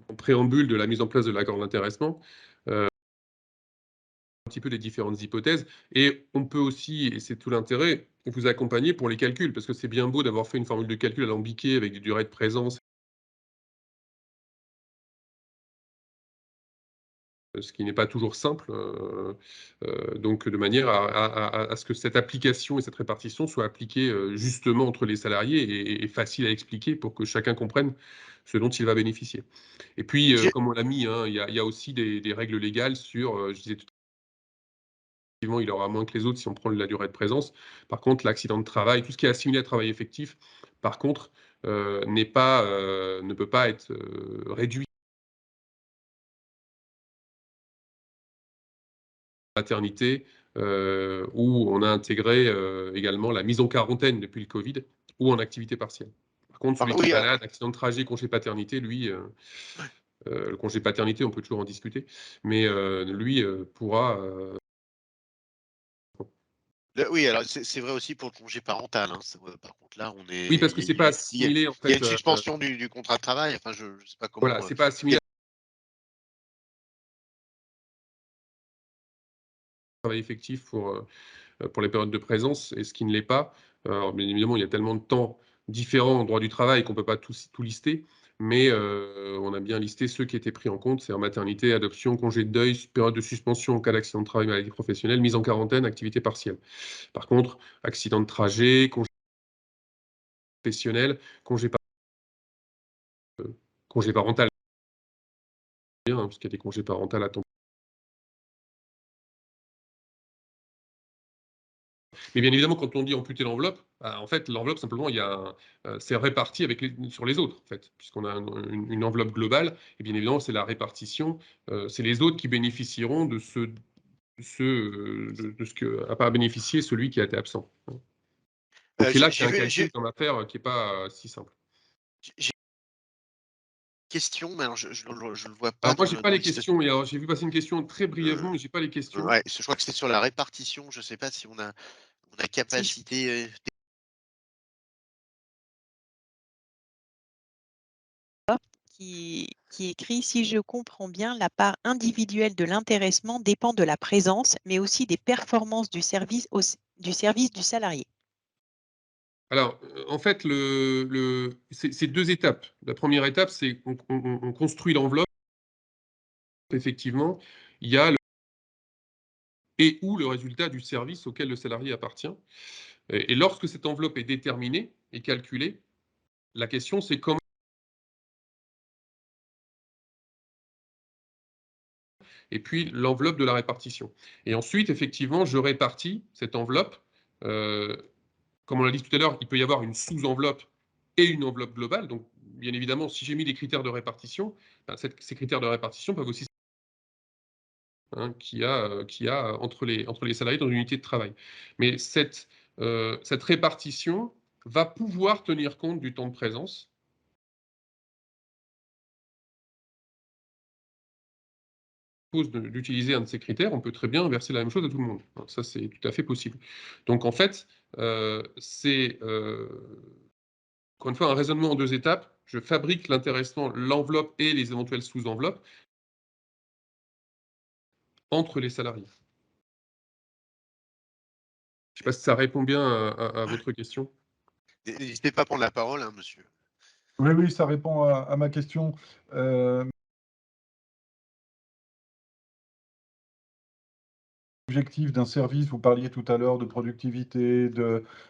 en préambule de la mise en place de l'accord d'intéressement, un petit peu les différentes hypothèses et on peut aussi, et c'est tout l'intérêt, vous accompagner pour les calculs parce que c'est bien beau d'avoir fait une formule de calcul alambiquée avec des durées de présence, ce qui n'est pas toujours simple, donc de manière à ce que cette application et cette répartition soient appliquées, justement entre les salariés et faciles à expliquer pour que chacun comprenne ce dont il va bénéficier. Et puis, J'ai comme on l'a mis, hein, il y a aussi des règles légales sur, je disais tout effectivement, il aura moins que les autres si on prend la durée de présence. Par contre, l'accident de travail, tout ce qui est assimilé à travail effectif, par contre, ne peut pas être, réduit à la maternité, où on a intégré, également la mise en quarantaine depuis le Covid ou en activité partielle. Par contre, celui qui est oui, malade, accident de trajet, congé paternité, lui, le congé paternité, on peut toujours en discuter, mais lui, pourra, oui, alors c'est vrai aussi pour le congé parental, hein. Par contre là, oui, parce il que y a c'est pas il assimilé en y a une fait, suspension du contrat de travail, enfin je sais pas voilà, comment, c'est pas il y assimilé a au travail effectif pour les périodes de présence et ce qui ne l'est pas. Alors bien évidemment, il y a tellement de temps différents en droit du travail qu'on ne peut pas tout lister, mais on a bien listé ceux qui étaient pris en compte, c'est-à-dire maternité, adoption, congé de deuil, période de suspension en cas d'accident de travail, maladie professionnelle, mise en quarantaine, activité partielle. Par contre, accident de trajet, congé professionnel, congé parental, bien, parce qu'il y a des congés parentaux à temps. Mais bien évidemment, quand on dit amputer l'enveloppe, bah, en fait, l'enveloppe, simplement, c'est réparti sur les autres, en fait, puisqu'on a une enveloppe globale, et bien évidemment, c'est la répartition, c'est les autres qui bénéficieront de ce que n'a pas bénéficié celui qui a été absent. Donc c'est là qu'il y a un calcul dans l'affaire qui n'est pas si simple. J'ai une question, mais alors je le vois pas Alors moi, je n'ai pas dans les le questions, et alors j'ai vu passer une question très Heu, brièvement, mais je n'ai pas les questions. ouais, je crois que c'était sur la répartition. Je sais pas si on a Si je capacité, qui écrit: «Si je comprends bien, la part individuelle de l'intéressement dépend de la présence, mais aussi des performances du service du salarié». Alors, en fait, c'est 2 étapes. La première étape, c'est on construit l'enveloppe. Effectivement, il y a ou le résultat du service auquel le salarié appartient. Et lorsque cette enveloppe est déterminée et calculée, la question, c'est comment, et puis l'enveloppe de la répartition. Et ensuite, effectivement, je répartis cette enveloppe. Comme on l'a dit tout à l'heure, il peut y avoir une sous-enveloppe et une enveloppe globale. Donc, bien évidemment, si j'ai mis des critères de répartition, ben, ces critères de répartition peuvent aussi, hein, qu'il y a entre les salariés dans une unité de travail. Mais cette répartition va pouvoir tenir compte du temps de présence. D'utiliser un de ces critères, on peut très bien verser la même chose à tout le monde. Ça, c'est tout à fait possible. Donc, en fait, c'est encore une fois un raisonnement en 2 étapes. Je fabrique l'intéressement, l'enveloppe et les éventuelles sous-enveloppes entre les salariés. Je ne sais pas si ça répond bien à votre question. n'hésitez pas à prendre la parole, hein, monsieur. Oui, oui, ça répond à ma question. Objectif d'un service, vous parliez tout à l'heure de productivité,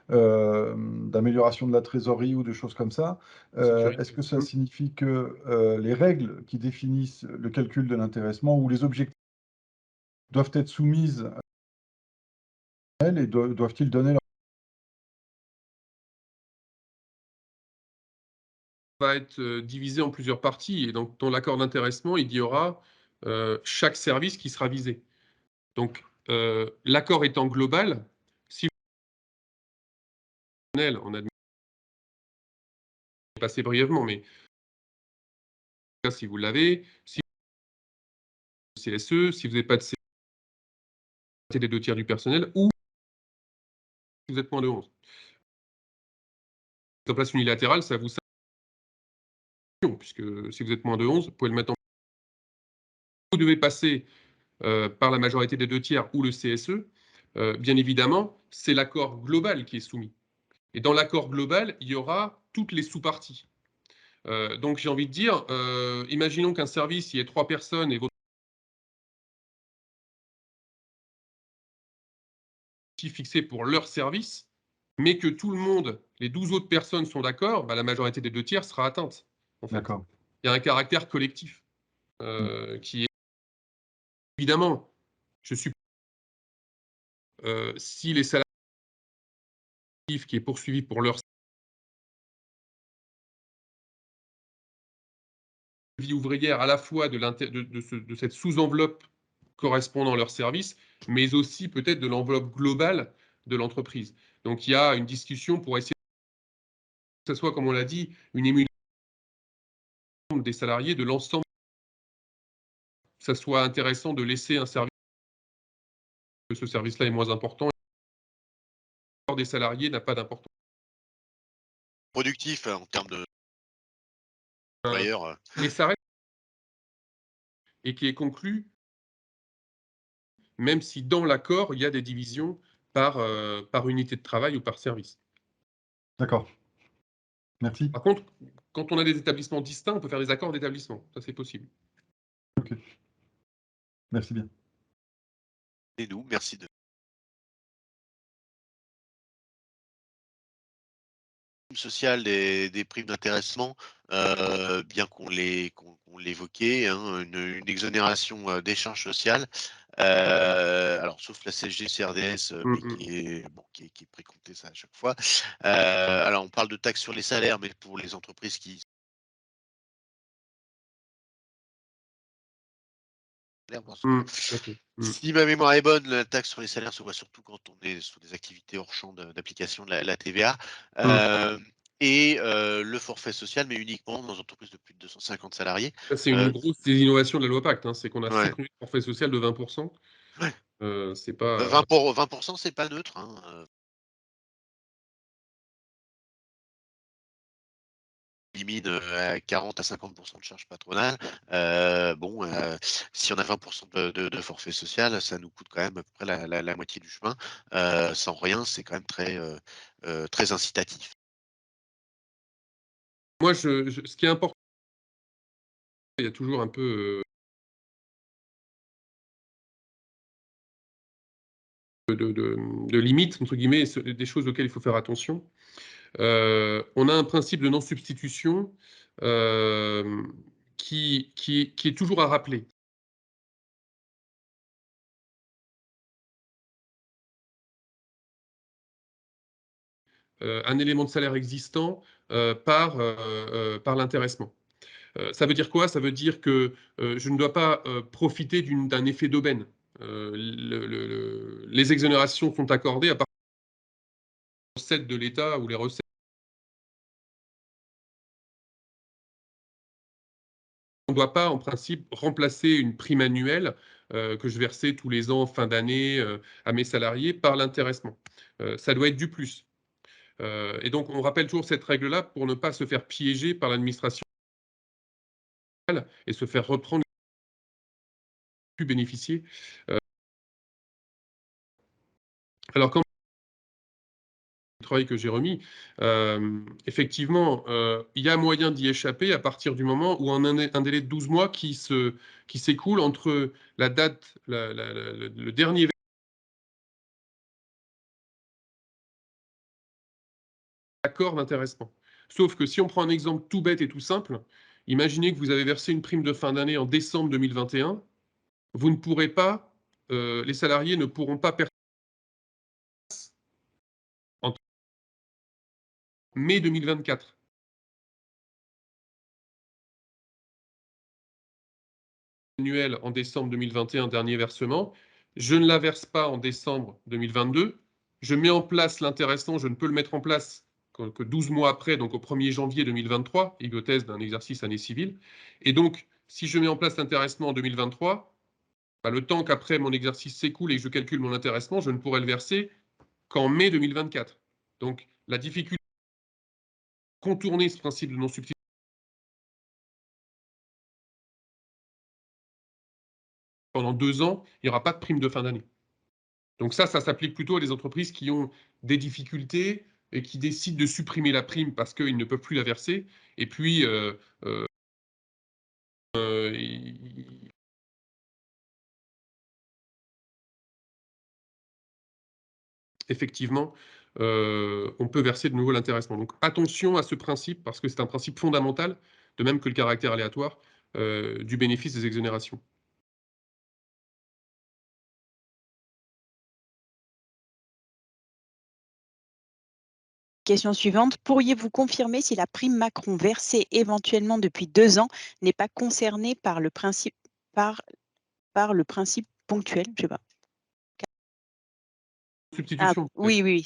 d'amélioration de la trésorerie ou de choses comme ça. Sécurité. Est-ce que ça signifie que les règles qui définissent le calcul de l'intéressement ou les objectifs doivent être soumises à elles et doivent-ils donner leur... Va être divisé en plusieurs parties. Et donc, dans l'accord d'intéressement, il y aura chaque service qui sera visé. Donc, l'accord étant global, si on a passé brièvement, mais si vous l'avez, si vous avez CSE, si vous n'avez pas de CSE, c'est les 2 tiers du personnel, ou si vous êtes moins de 11. En place unilatérale, ça vous puisque si vous êtes moins de 11, vous pouvez le mettre en place. Vous devez passer par la majorité des 2 tiers ou le CSE. Bien évidemment, c'est l'accord global qui est soumis. Et dans l'accord global, il y aura toutes les sous-parties. Donc j'ai envie de dire, imaginons qu'un service, il y ait 3 personnes et votre objectif fixé pour leur service, mais que tout le monde, les 12 autres personnes sont d'accord, bah, la majorité des 2 tiers sera atteinte, en fait. D'accord. Il y a un caractère collectif qui est évidemment, je suis si les salariés qui est poursuivi pour leur vie ouvrière, à la fois de cette sous-enveloppe correspondant à leur service, mais aussi peut-être de l'enveloppe globale de l'entreprise. Donc il y a une discussion pour essayer que ce soit, comme on l'a dit, une émulation des salariés de l'ensemble, que ça soit intéressant de laisser un service, que ce service-là est moins important, et des salariés n'a pas d'importance. Productif, en termes de employeur. Mais ça reste et qui est conclu, même si dans l'accord, il y a des divisions par unité de travail ou par service. D'accord. Merci. Par contre, quand on a des établissements distincts, on peut faire des accords d'établissement. Ça, c'est possible. OK. Merci bien. Et nous, merci de social des primes d'intéressement, bien qu'on l'évoquait, hein, une exonération des charges sociales. Alors sauf la CSG CRDS, mais qui est précomptée ça à chaque fois. Alors on parle de taxes sur les salaires, mais pour les entreprises qui parce que si ma mémoire est bonne, la taxe sur les salaires se voit surtout quand on est sur des activités hors champ d'application de la TVA. Et le forfait social, mais uniquement dans les entreprises de plus de 250 salariés. C'est une grosse des innovations de la loi Pacte, hein, c'est qu'on a Ouais. supprimé le forfait social de 20%. Ouais. C'est pas 20%, c'est pas neutre, hein. Limite à 40 à 50% de charges patronales. Bon, si on a 20% de forfait social, ça nous coûte quand même à peu près la moitié du chemin. Sans rien, c'est quand même très incitatif. Moi, ce qui est important, il y a toujours un peu de limites, entre guillemets, des choses auxquelles il faut faire attention. On a un principe de non-substitution qui est toujours à rappeler. Un élément de salaire existant par l'intéressement. Ça veut dire quoi? Ça veut dire que je ne dois pas profiter d'un effet d'aubaine. Les exonérations sont accordées à partir des recettes de l'État ou les recettes. On ne doit pas, en principe, remplacer une prime annuelle que je versais tous les ans, fin d'année, à mes salariés, par l'intéressement. Ça doit être du plus. Et donc, on rappelle toujours cette règle-là pour ne pas se faire piéger par l'administration et se faire reprendre plus bénéficier. Alors, quand le travail que j'ai remis, effectivement, il y a moyen d'y échapper à partir du moment où on a un délai de 12 mois qui s'écoule entre la date, le dernier accord d'intéressement. Sauf que si on prend un exemple tout bête et tout simple, imaginez que vous avez versé une prime de fin d'année en décembre 2021, vous ne pourrez pas, les salariés ne pourront pas perdre en mai 2024. Annuel en décembre 2021, dernier versement, je ne la verse pas en décembre 2022, je mets en place l'intéressement, je ne peux le mettre en place que 12 mois après, donc au 1er janvier 2023, hypothèse d'un exercice année civile. Et donc, si je mets en place l'intéressement en 2023, le temps qu'après mon exercice s'écoule et que je calcule mon intéressement, je ne pourrai le verser qu'en mai 2024. Donc, la difficulté de contourner ce principe de non-substitution pendant 2 ans, il n'y aura pas de prime de fin d'année. Donc ça s'applique plutôt à des entreprises qui ont des difficultés et qui décident de supprimer la prime parce qu'ils ne peuvent plus la verser. Et puis, effectivement, on peut verser de nouveau l'intéressement. Donc attention à ce principe parce que c'est un principe fondamental, de même que le caractère aléatoire du bénéfice des exonérations. Question suivante. Pourriez-vous confirmer si la prime Macron versée éventuellement depuis 2 ans n'est pas concernée par le principe, par le principe ponctuel? Je sais pas. Substitution. Oui, oui,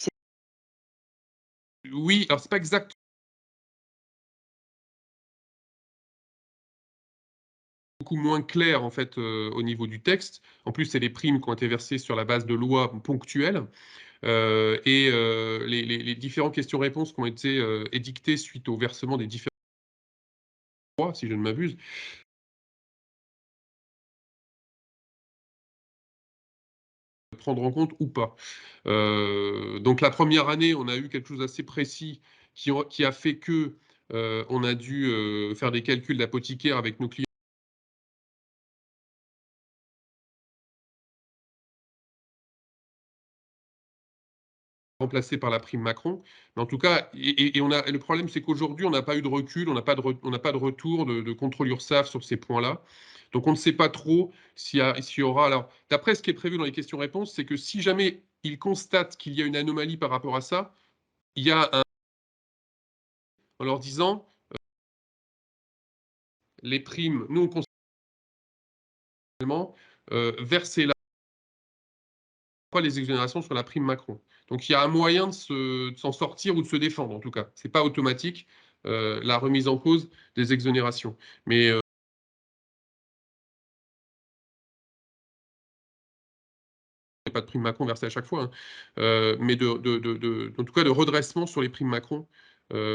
Oui, alors c'est pas exact. Beaucoup moins clair en fait au niveau du texte. En plus, c'est les primes qui ont été versées sur la base de lois ponctuelles. Et les différentes questions-réponses qui ont été édictées suite au versement des différents droits, si je ne m'abuse, prendre en compte ou pas. Donc la première année, on a eu quelque chose d'assez précis qui a fait que on a dû faire des calculs d'apothicaire avec nos clients remplacés par la prime Macron. Mais en tout cas, le problème, c'est qu'aujourd'hui, on n'a pas eu de recul, on n'a pas de retour de contrôle URSSAF sur ces points-là. Donc, on ne sait pas trop s'il y aura... Alors, d'après ce qui est prévu dans les questions-réponses, c'est que si jamais ils constatent qu'il y a une anomalie par rapport à ça, il y a en leur disant les primes, nous, on considère verser là les exonérations sur la prime Macron. Donc, il y a un moyen de s'en sortir ou de se défendre, en tout cas. Ce n'est pas automatique, la remise en cause des exonérations. Mais pas de prime Macron versée à chaque fois, hein. Mais en tout cas de redressement sur les primes Macron.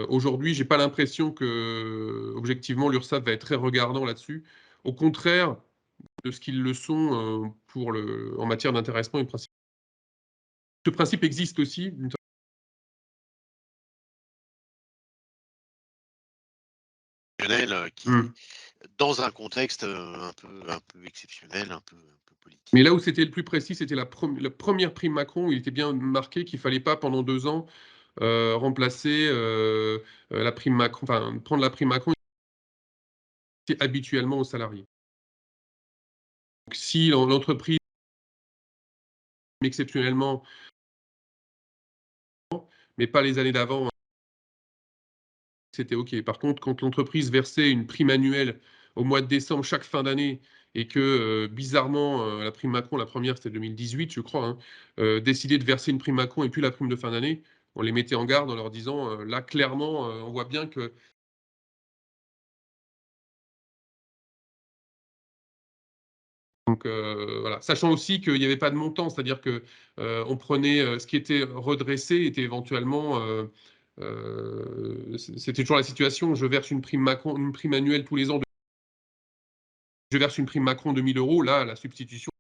Aujourd'hui, je n'ai pas l'impression que, objectivement, l'URSSAF va être très regardant là-dessus. Au contraire de ce qu'ils le sont en matière d'intéressement et de principe. Ce principe existe aussi. Qui, dans un contexte un peu exceptionnel, un peu politique. Mais là où c'était le plus précis, c'était la première prime Macron, où il était bien marqué qu'il ne fallait pas, pendant 2 ans, remplacer la prime Macron, enfin, prendre la prime Macron habituellement aux salariés. Donc, si l'entreprise, exceptionnellement, mais pas les années d'avant, c'était OK. Par contre, quand l'entreprise versait une prime annuelle au mois de décembre chaque fin d'année et que, bizarrement, la prime Macron, la première, c'était 2018, je crois, hein, décidait de verser une prime Macron et puis la prime de fin d'année, on les mettait en garde en leur disant, là, clairement, on voit bien que... Donc, voilà. Sachant aussi qu'il n'y avait pas de montant, c'est-à-dire qu'on prenait ce qui était redressé, était éventuellement... c'était toujours la situation, je verse une prime Macron, une prime annuelle tous les ans, je verse une prime Macron de 1 000 €, là, la substitution,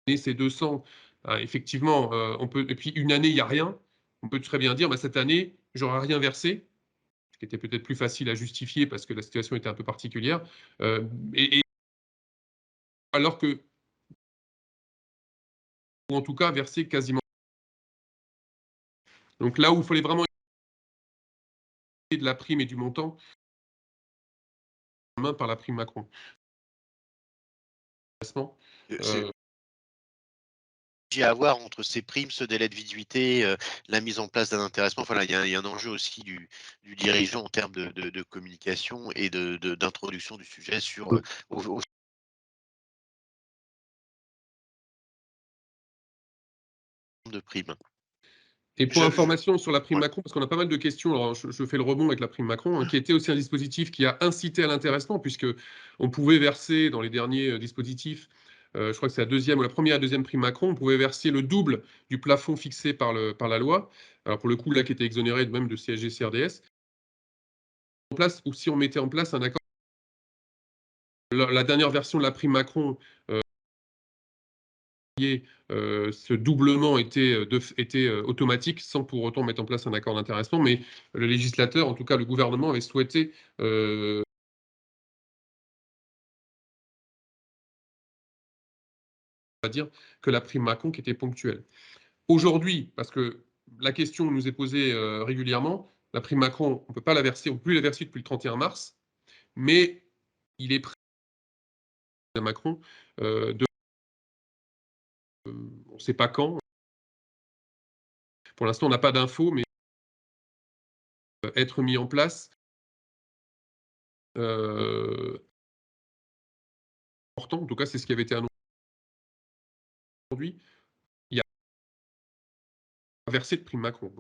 c'est 200. Effectivement, on peut, et puis une année, il n'y a rien, on peut très bien dire, bah, cette année, j'aurai rien versé, ce qui était peut-être plus facile à justifier parce que la situation était un peu particulière, alors que, ou en tout cas, verser quasiment. Donc là où il fallait vraiment de la prime et du montant, par la prime Macron. À avoir entre ces primes, ce délai de viduité, la mise en place d'un intéressement. Voilà, il y a un enjeu aussi du dirigeant en termes de communication et d'introduction du sujet sur de primes. Et pour information sur la prime Macron, parce qu'on a pas mal de questions, alors je fais le rebond avec la prime Macron, hein, qui était aussi un dispositif qui a incité à l'intéressement, puisqu'on pouvait verser dans les derniers dispositifs, je crois que c'est la première et la deuxième prime Macron, on pouvait verser le double du plafond fixé par la loi, alors pour le coup là qui était exonéré même de CSG, CRDS, ou si on mettait en place un accord. La dernière version de la prime Macron, ce doublement était automatique sans pour autant mettre en place un accord d'intéressement, mais le législateur, en tout cas le gouvernement, avait souhaité dire que la prime Macron qui était ponctuelle. Aujourd'hui, parce que la question nous est posée régulièrement, la prime Macron, on ne peut pas la verser, on ne peut plus la verser depuis le 31 mars, mais il est prêt à Macron on ne sait pas quand. Pour l'instant, on n'a pas d'infos, mais être mis en place. Important, en tout cas, c'est ce qui avait été annoncé aujourd'hui. Il y a versé de prime Macron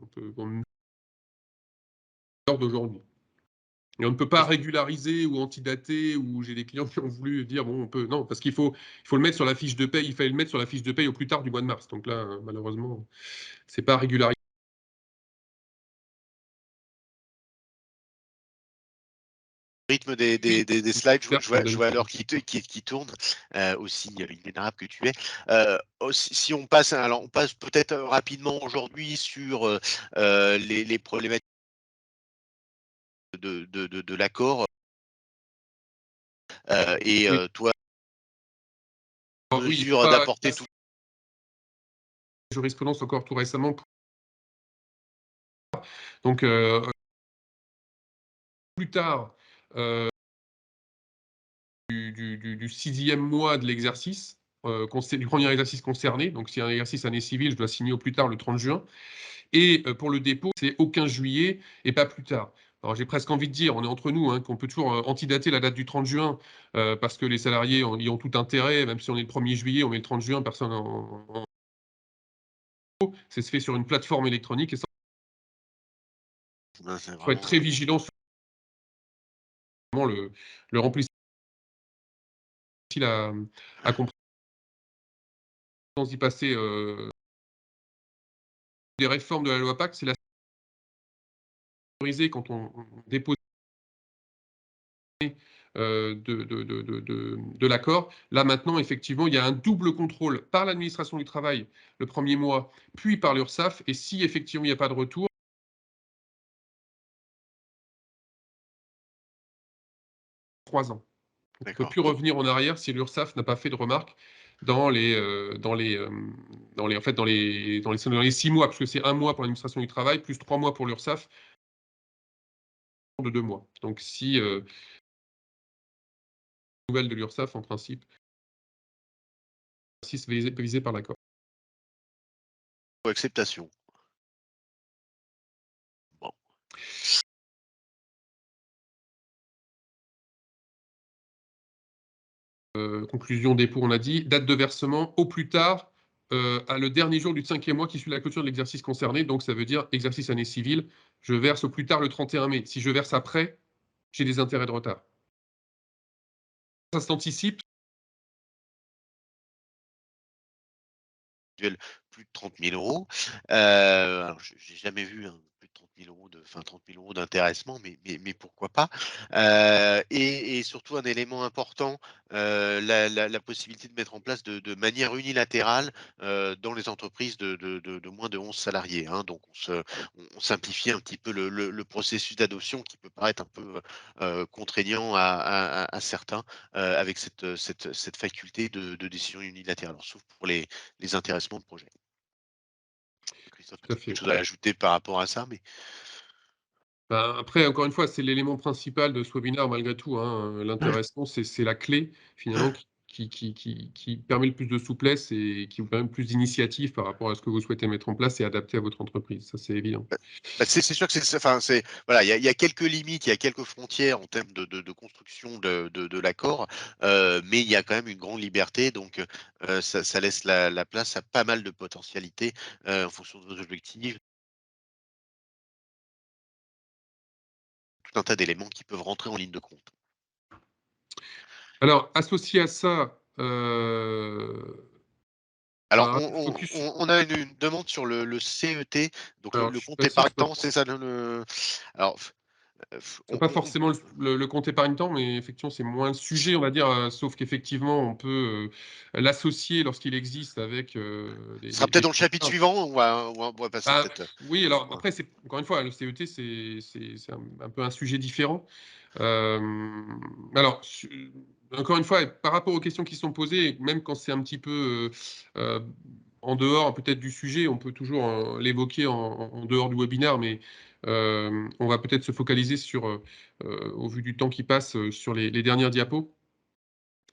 lors d'aujourd'hui. Et on ne peut pas régulariser ou antidater, ou j'ai des clients qui ont voulu dire bon, on peut. Non, parce qu'il faut le mettre sur la fiche de paye. Il fallait le mettre sur la fiche de paye au plus tard du mois de mars. Donc là, malheureusement, c'est pas régularisé. rythme des slides, je vois l'heure qui tourne, aussi inénarrable que tu es. Si on passe, alors on passe peut-être rapidement aujourd'hui sur les problématiques de l'accord. Et Oui. toi, Oui, mesure d'apporter tout. Jurisprudence encore tout récemment. Donc, plus tard, du 6e mois de l'exercice, du premier exercice concerné, donc si un exercice année civile, je dois signer au plus tard le 30 juin, et pour le dépôt, c'est au 15 juillet et pas plus tard. Alors j'ai presque envie de dire, on est entre nous, hein, qu'on peut toujours antidater la date du 30 juin, parce que les salariés y ont tout intérêt, même si on est le 1er juillet, on met le 30 juin, personne c'est fait sur une plateforme électronique, et ça, il faut être très vigilant sur le remplissage à comprendre d'y passer des réformes de la loi Pacte, c'est la sécuriser quand on dépose de l'accord. Là maintenant, effectivement, il y a un double contrôle par l'administration du travail le premier mois, puis par l'URSSAF, et si effectivement il n'y a pas de retour, 3 ans. On ne peut plus revenir en arrière si l'URSSAF n'a pas fait de remarques dans les 6 mois, parce que c'est 1 mois pour l'administration du travail, plus 3 mois pour l'URSSAF, de 2 mois. Donc si nouvelle de l'URSSAF, en principe, visé par l'accord. Acceptation. Bon. Conclusion dépôt, on a dit. Date de versement au plus tard à le dernier jour du 5e mois qui suit la clôture de l'exercice concerné. Donc ça veut dire exercice année civile. Je verse au plus tard le 31 mai. Si je verse après, j'ai des intérêts de retard. Ça s'anticipe. Plus de 30 000 euros. Alors, j'ai jamais vu plus de 30 000 euros 30 000 euros d'intéressement, mais pourquoi pas. Et surtout un élément important, la possibilité de mettre en place de manière unilatérale dans les entreprises de moins de 11 salariés. Hein. Donc on simplifie un petit peu le processus d'adoption qui peut paraître un peu contraignant à certains avec cette faculté de décision unilatérale. Alors, sauf pour les intéressements de projet. Christophe, quelque chose à ajouter par rapport à ça, mais... Après, encore une fois, c'est l'élément principal de ce webinaire malgré tout. Hein. L'intéressement, c'est la clé finalement qui permet le plus de souplesse et qui vous permet le plus d'initiative par rapport à ce que vous souhaitez mettre en place et adapter à votre entreprise. Ça, c'est évident. C'est sûr que voilà, il y a quelques limites, il y a quelques frontières en termes de construction de l'accord, mais il y a quand même une grande liberté, donc ça laisse la place à pas mal de potentialités en fonction de vos objectifs. Tout un tas d'éléments qui peuvent rentrer en ligne de compte. Alors, associé à ça, alors, on a une demande sur le CET, donc le compte épargne-temps, c'est ça alors, c'est pas forcément le compte épargne-temps, mais effectivement, c'est moins le sujet, on va dire, sauf qu'effectivement, on peut l'associer lorsqu'il existe avec... Ce sera peut-être dans le chapitre suivant, on va passer peut-être... Oui, alors après, encore une fois, le CET, c'est un peu un sujet différent. Alors, encore une fois, par rapport aux questions qui sont posées, même quand c'est un petit peu en dehors peut-être du sujet, on peut toujours l'évoquer en dehors du webinaire, mais on va peut-être se focaliser sur, au vu du temps qui passe, sur les dernières diapos.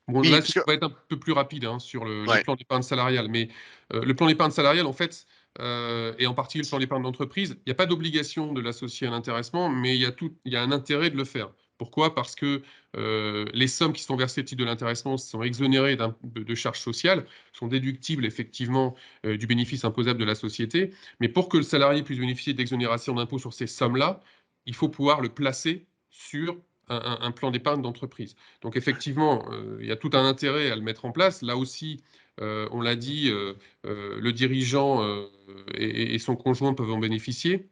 Bon, oui, là, ça va être un peu plus rapide hein, sur le plan d'épargne salariale, mais le plan d'épargne salariale, en fait, et en particulier le plan d'épargne d'entreprise, il n'y a pas d'obligation de l'associer à l'intéressement, mais il y a un intérêt de le faire. Pourquoi? Parce que les sommes qui sont versées au titre de l'intéressement sont exonérées de charges sociales, sont déductibles effectivement du bénéfice imposable de la société, mais pour que le salarié puisse bénéficier d'exonération d'impôt sur ces sommes-là, il faut pouvoir le placer sur un plan d'épargne d'entreprise. Donc effectivement, il y a tout un intérêt à le mettre en place. Là aussi, on l'a dit, le dirigeant et son conjoint peuvent en bénéficier.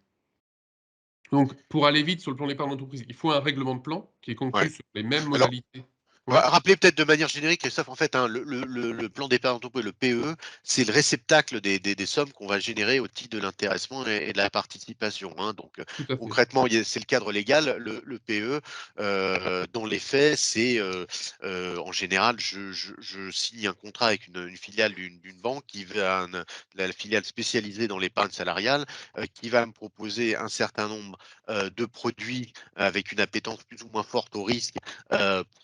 Donc, pour aller vite sur le plan d'épargne d'entreprise, il faut un règlement de plan qui est conclu Ouais. sur les mêmes Alors, modalités. Ouais. Rappelez peut-être de manière générique, Christophe, en fait, hein, le plan d'épargne d'entreprise, le PE, c'est le réceptacle des sommes qu'on va générer au titre de l'intéressement et de la participation. Hein. Donc, Tout à fait. concrètement, c'est le cadre légal. Le PE, dans les faits, c'est en général, je signe un contrat avec une filiale d'une banque la filiale spécialisée dans l'épargne salariale, qui va me proposer un certain nombre de produits avec une appétence plus ou moins forte au risque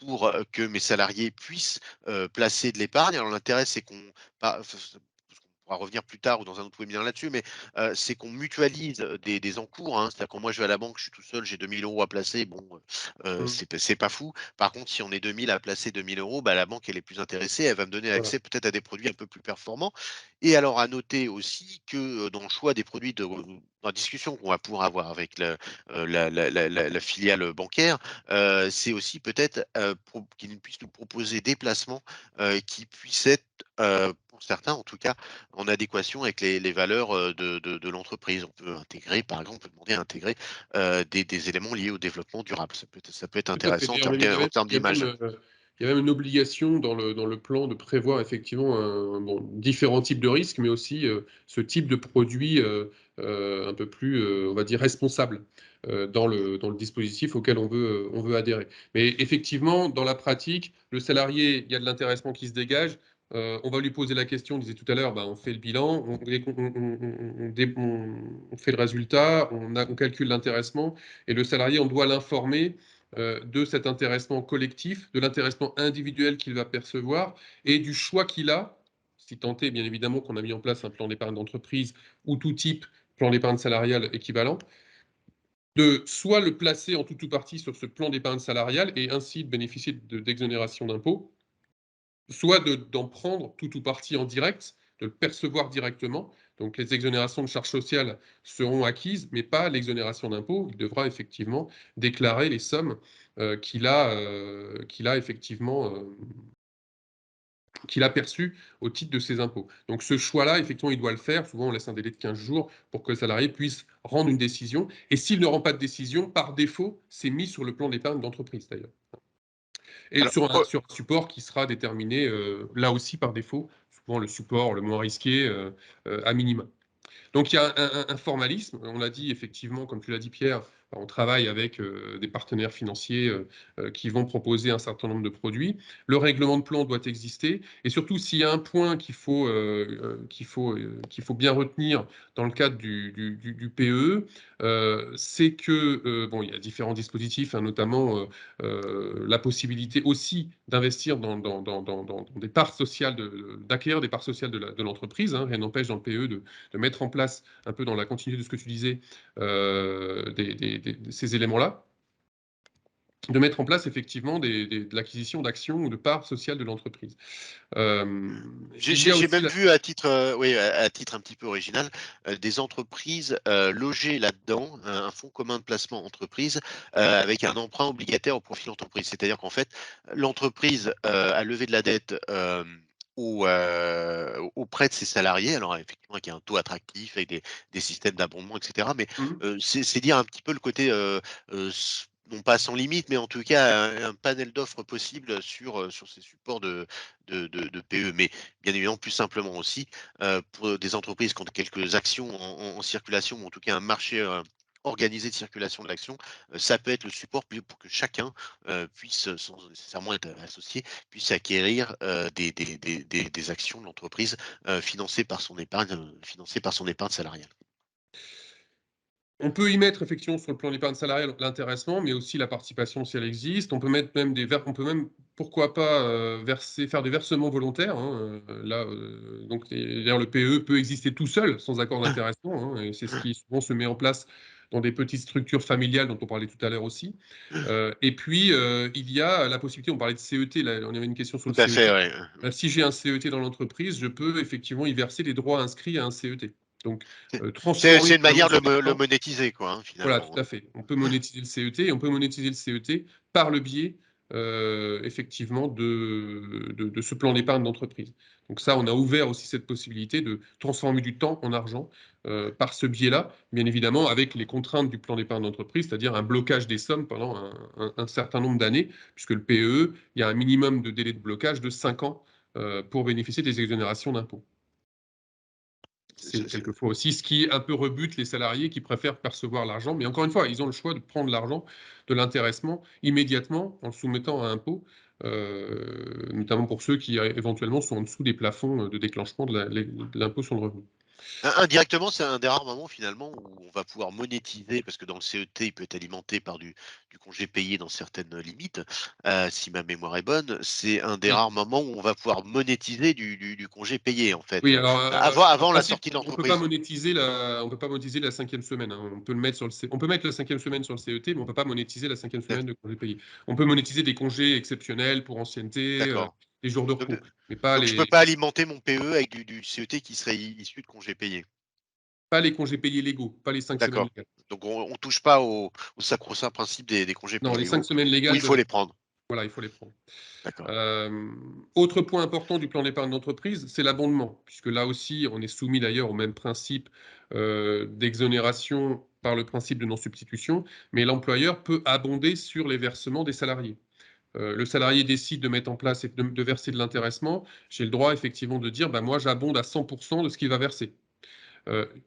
pour que mes salariés puissent placer de l'épargne. Alors l'intérêt, c'est qu'on pourra revenir plus tard ou dans un autre webinaire là-dessus, mais c'est qu'on mutualise des encours. Hein. C'est-à-dire quand moi je vais à la banque, je suis tout seul, j'ai 2000 € à placer, bon, c'est pas fou. Par contre, si on est 2000 à placer 2000 €, bah, la banque elle est plus intéressée, elle va me donner accès peut-être à des produits un peu plus performants. Et alors à noter aussi que dans le choix des produits dans la discussion qu'on va pouvoir avoir avec la filiale bancaire, c'est aussi peut-être qu'ils puissent nous proposer des placements qui puissent être, pour certains en tout cas, en adéquation avec les valeurs de l'entreprise. On peut intégrer, par exemple, on peut demander à intégrer des éléments liés au développement durable. Ça peut être Tout à fait. intéressant en D'ailleurs, termes d'image. il y a même une obligation dans le plan de prévoir effectivement différents types de risques, mais aussi ce type de produit un peu plus, on va dire, responsable dans le dispositif auquel on veut adhérer. Mais effectivement, dans la pratique, le salarié, il y a de l'intéressement qui se dégage. On va lui poser la question, on disait tout à l'heure, on fait le bilan, on fait le résultat, on calcule l'intéressement, et le salarié, on doit l'informer de cet intéressement collectif, de l'intéressement individuel qu'il va percevoir et du choix qu'il a, si tant est bien évidemment qu'on a mis en place un plan d'épargne d'entreprise ou tout type plan d'épargne salariale équivalent, de soit le placer en tout ou partie sur ce plan d'épargne salariale et ainsi de bénéficier d'exonération d'impôts, soit d'en prendre tout ou partie en direct, de le percevoir directement. Donc les exonérations de charges sociales seront acquises, mais pas l'exonération d'impôts. Il devra effectivement déclarer les sommes qu'il a effectivement qu'il a perçues au titre de ses impôts. Donc ce choix-là, effectivement, il doit le faire. Souvent, on laisse un délai de 15 jours pour que le salarié puisse rendre une décision. Et s'il ne rend pas de décision, par défaut, c'est mis sur le plan d'épargne d'entreprise, d'ailleurs. Et Alors, sur un support qui sera déterminé, là aussi par défaut, souvent le support le moins risqué à minima. Donc il y a un formalisme, on l'a dit effectivement, comme tu l'as dit Pierre, on travaille avec des partenaires financiers qui vont proposer un certain nombre de produits. Le règlement de plan doit exister et surtout s'il y a un point qu'il faut bien retenir dans le cadre du PE, c'est que bon, il y a différents dispositifs, hein, notamment la possibilité aussi d'investir dans des parts sociales, d'acquérir des parts sociales de l'entreprise. Hein. Rien n'empêche dans le PE de mettre en place, un peu dans la continuité de ce que tu disais, ces éléments-là, de mettre en place effectivement de l'acquisition d'actions ou de parts sociales de l'entreprise. J'ai même vu à titre un petit peu original, des entreprises logées là-dedans, un fonds commun de placement entreprise avec un emprunt obligataire au profit de l'entreprise. C'est-à-dire qu'en fait, l'entreprise a levé de la dette auprès de ses salariés, alors effectivement avec un taux attractif, avec des systèmes d'abondement, etc. Mais c'est dire un petit peu le côté non pas sans limite, mais en tout cas un panel d'offres possibles sur ces supports de PE. Mais bien évidemment, plus simplement aussi, pour des entreprises qui ont quelques actions en circulation, ou en tout cas un marché organisé de circulation de l'action, ça peut être le support pour que chacun puisse, sans nécessairement être associé, puisse acquérir des actions de l'entreprise financées par son épargne salariale. On peut y mettre effectivement sur le plan d'épargne salariale l'intéressement, mais aussi la participation si elle existe. On peut mettre même pourquoi pas faire des versements volontaires. Hein, donc d'ailleurs le PE peut exister tout seul sans accord d'intéressement. Hein, et c'est ce qui souvent se met en place dans des petites structures familiales dont on parlait tout à l'heure aussi. Et puis il y a la possibilité, on parlait de CET, là, on avait une question sur tout le à CET. fait, ouais. Si j'ai un CET dans l'entreprise, je peux effectivement y verser les droits inscrits à un CET. Donc, c'est une manière de le monétiser, quoi, hein, voilà, finalement. tout à fait. On peut monétiser le CET et on peut monétiser le CET par le biais effectivement de ce plan d'épargne d'entreprise. Donc ça, on a ouvert aussi cette possibilité de transformer du temps en argent par ce biais-là, bien évidemment avec les contraintes du plan d'épargne d'entreprise, c'est-à-dire un blocage des sommes pendant un certain nombre d'années, puisque le PEE, il y a un minimum de délai de blocage de 5 ans pour bénéficier des exonérations d'impôts. C'est quelquefois aussi ce qui un peu rebute les salariés qui préfèrent percevoir l'argent. Mais encore une fois, ils ont le choix de prendre l'argent de l'intéressement immédiatement en le soumettant à impôt, notamment pour ceux qui éventuellement sont en dessous des plafonds de déclenchement de l'impôt sur le revenu. Indirectement, c'est un des rares moments finalement où on va pouvoir monétiser, parce que dans le CET, il peut être alimenté par du congé payé dans certaines limites, si ma mémoire est bonne. C'est un des Oui. rares moments où on va pouvoir monétiser du congé payé, en fait, Oui, alors avant la principe, sortie de on peut pas l'entreprise. monétiser la 5e semaine, hein. On peut le mettre on peut mettre la 5e semaine sur le CET, mais on peut pas monétiser la 5e semaine de congé payé. On peut monétiser des congés exceptionnels pour ancienneté, D'accord. des jours de Donc, repos, mais pas je peux les pas alimenter mon PE avec du CET qui serait issu de congé payé. congés payés légaux, pas les 5 semaines D'accord. légales. Donc on touche pas au sacro-saint principe des congés Non, payés les légaux 5 semaines où légales il faut doivent les prendre. voilà, il faut les prendre. D'accord. Autre point important du plan d'épargne d'entreprise, c'est l'abondement, puisque là aussi, on est soumis d'ailleurs au même principe d'exonération par le principe de non-substitution, mais l'employeur peut abonder sur les versements des salariés. Le salarié décide de mettre en place et de verser de l'intéressement, j'ai le droit effectivement de dire, bah, moi j'abonde à 100% de ce qu'il va verser.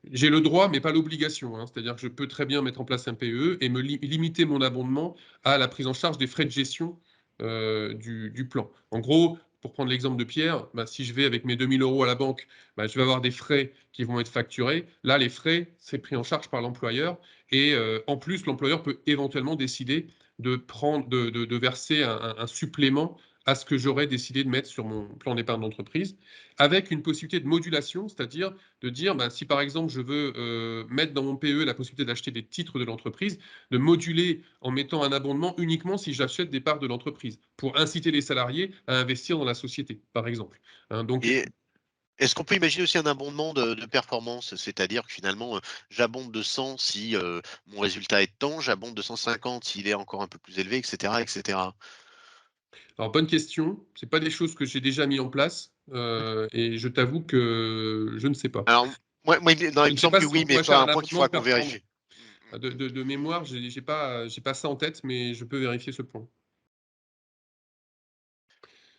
J'ai le droit, mais pas l'obligation, hein. C'est-à-dire que je peux très bien mettre en place un PEE et me limiter mon abondement à la prise en charge des frais de gestion du plan. En gros, pour prendre l'exemple de Pierre, bah, si je vais avec mes 2 000 € à la banque, bah, je vais avoir des frais qui vont être facturés. Là, les frais, c'est pris en charge par l'employeur. Et en plus, l'employeur peut éventuellement décider de verser un supplément à ce que j'aurais décidé de mettre sur mon plan d'épargne d'entreprise, avec une possibilité de modulation, c'est-à-dire de dire, bah, si par exemple je veux mettre dans mon PE la possibilité d'acheter des titres de l'entreprise, de moduler en mettant un abondement uniquement si j'achète des parts de l'entreprise, pour inciter les salariés à investir dans la société, par exemple. Hein, donc, Et est-ce qu'on peut imaginer aussi un abondement de performance? C'est-à-dire que finalement, j'abonde de 100 si mon résultat est de tant, j'abonde de 150 s'il est encore un peu plus élevé, etc., etc. alors, bonne question. Ce pas des choses que j'ai déjà mis en place et je t'avoue que je ne sais pas. Alors, moi, non, Je il ne me sais semble pas que si on oui, mais pourrait c'est faire un un point qu'il abondement de faudra qu'on performance. vérifie. Mm, mm. De mémoire, j'ai pas ça en tête, mais je peux vérifier ce point.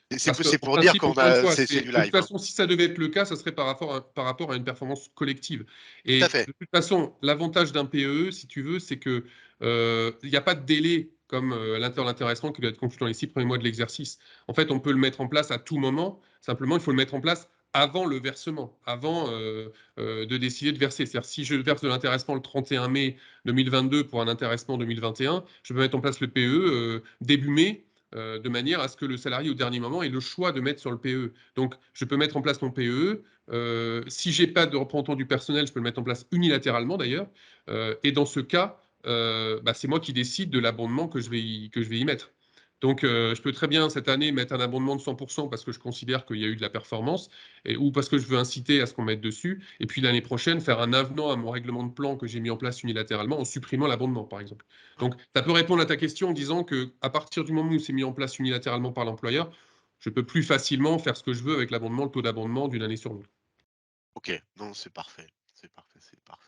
Parce C'est qu'en pour dire principe, qu'on encore une a, fois, c'est du de toute live, hein. façon, si ça devait être le cas, ça serait par rapport à une performance collective. Tout à Et fait. de toute façon, l'avantage d'un PEE, si tu veux, c'est que il n'y a pas de délai comme l'intéressement qui doit être conclu dans les 6 premiers mois de l'exercice. En fait, on peut le mettre en place à tout moment. Simplement, il faut le mettre en place avant le versement, avant de décider de verser. C'est-à-dire, si je verse de l'intéressement le 31 mai 2022 pour un intéressement 2021, je peux mettre en place le PEE début mai, de manière à ce que le salarié au dernier moment ait le choix de mettre sur le PEE. Donc, je peux mettre en place mon PEE. Si je n'ai pas de représentant du personnel, je peux le mettre en place unilatéralement d'ailleurs. Et dans ce cas, bah, c'est moi qui décide de l'abondement que je vais y mettre. Donc, je peux très bien cette année mettre un abondement de 100% parce que je considère qu'il y a eu de la performance ou parce que je veux inciter à ce qu'on mette dessus. Et puis l'année prochaine, faire un avenant à mon règlement de plan que j'ai mis en place unilatéralement en supprimant l'abondement, par exemple. Donc, ça peut répondre à ta question en disant qu'à partir du moment où c'est mis en place unilatéralement par l'employeur, je peux plus facilement faire ce que je veux avec l'abondement, le taux d'abondement d'une année sur l'autre. Ok, non, c'est parfait. C'est parfait, c'est parfait.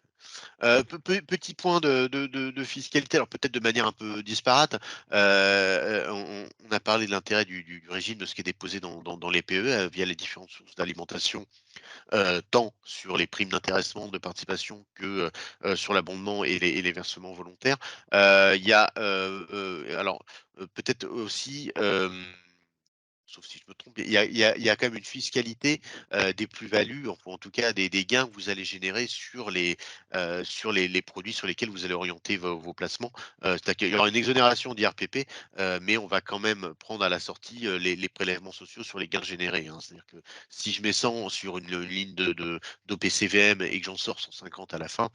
Petit point de fiscalité, alors peut-être de manière un peu disparate. On a parlé de l'intérêt du régime de ce qui est déposé dans les PE via les différentes sources d'alimentation, tant sur les primes d'intéressement, de participation que sur l'abondement et les versements volontaires. Il y a alors peut-être aussi sauf si je me trompe, il y a quand même une fiscalité des plus-values, en tout cas des gains que vous allez générer sur les produits sur lesquels vous allez orienter vos placements. C'est-à-dire qu'il y aura une exonération d'IRPP, mais on va quand même prendre à la sortie les prélèvements sociaux sur les gains générés, hein. C'est-à-dire que si je mets 100 sur une ligne d'OPCVM et que j'en sors 150 à la fin,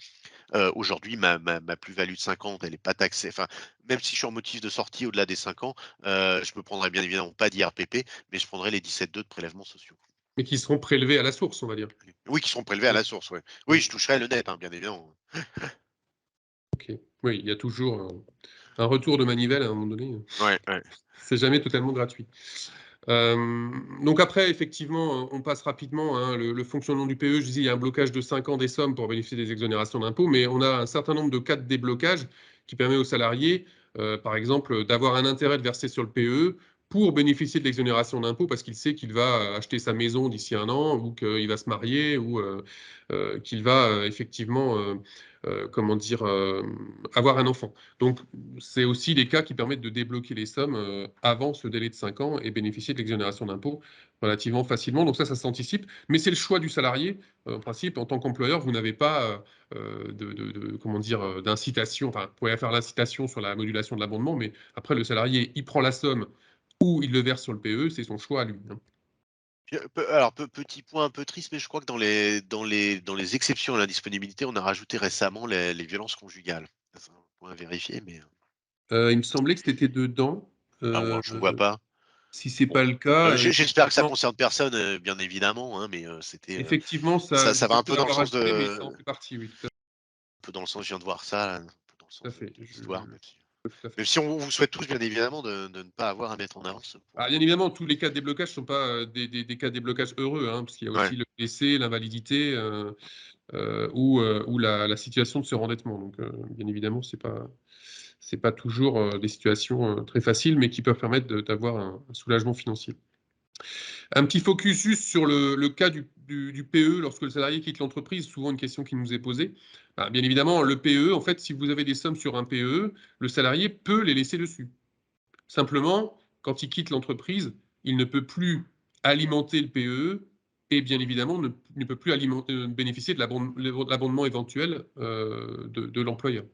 aujourd'hui, ma plus-value de 50, elle n'est pas taxée. Enfin, même si je suis en motif de sortie au-delà des 5 ans, je me prendrai bien évidemment pas d'IRPP, mais je prendrai les 17,2 de prélèvements sociaux. Mais qui seront prélevés à la source, on va dire. Oui, qui sont prélevés à la source, ouais. Oui, je toucherai le net, hein, bien évidemment. Ok. Oui, il y a toujours un retour de manivelle à un moment donné. Ouais. C'est jamais totalement gratuit. Donc après, effectivement, on passe rapidement, hein, le fonctionnement du PE, je disais, il y a un blocage de 5 ans des sommes pour bénéficier des exonérations d'impôts, mais on a un certain nombre de cas de déblocage qui permet aux salariés, par exemple, d'avoir un intérêt de verser sur le PE pour bénéficier de l'exonération d'impôts parce qu'il sait qu'il va acheter sa maison d'ici 1 an ou qu'il va se marier ou qu'il va effectivement comment dire, avoir un enfant. Donc, c'est aussi des cas qui permettent de débloquer les sommes avant ce délai de 5 ans et bénéficier de l'exonération d'impôts relativement facilement. Donc ça s'anticipe, mais c'est le choix du salarié. En principe, en tant qu'employeur, vous n'avez pas comment dire, d'incitation. Enfin, vous pouvez faire l'incitation sur la modulation de l'abondement, mais après, le salarié, il prend la somme ou il le verse sur le PE, c'est son choix à lui. Alors, petit point un peu triste, mais je crois que dans les exceptions à l'indisponibilité, on a rajouté récemment les violences conjugales. C'est un point à vérifier, mais Il me semblait que c'était dedans. alors, je ne vois pas. Si c'est Bon. pas le cas, J'espère que ça concerne personne, bien évidemment, hein, mais c'était. effectivement, Ça va un peu dans le sens ajouté, mais de. ça en fait partie, oui, tout à Un peu dans le sens, je viens de voir ça, là, un peu dans le sens fait. de l'histoire, même si. Tout à fait. Même si on vous souhaite tous, bien évidemment, de ne pas avoir à mettre en avant ce point. Ah, bien évidemment, tous les cas de déblocage ne sont pas des cas de déblocage heureux, hein, parce qu'il y a aussi le décès, l'invalidité ou la situation de surendettement. Donc, bien évidemment, c'est pas toujours des situations très faciles, mais qui peuvent permettre d'avoir un soulagement financier. Un petit focus juste sur le cas du PE lorsque le salarié quitte l'entreprise, souvent une question qui nous est posée. Bien évidemment, le PE, en fait, si vous avez des sommes sur un PE, le salarié peut les laisser dessus. Simplement, quand il quitte l'entreprise, il ne peut plus alimenter le PE et bien évidemment ne peut plus bénéficier de l'abondement éventuel de l'employeur.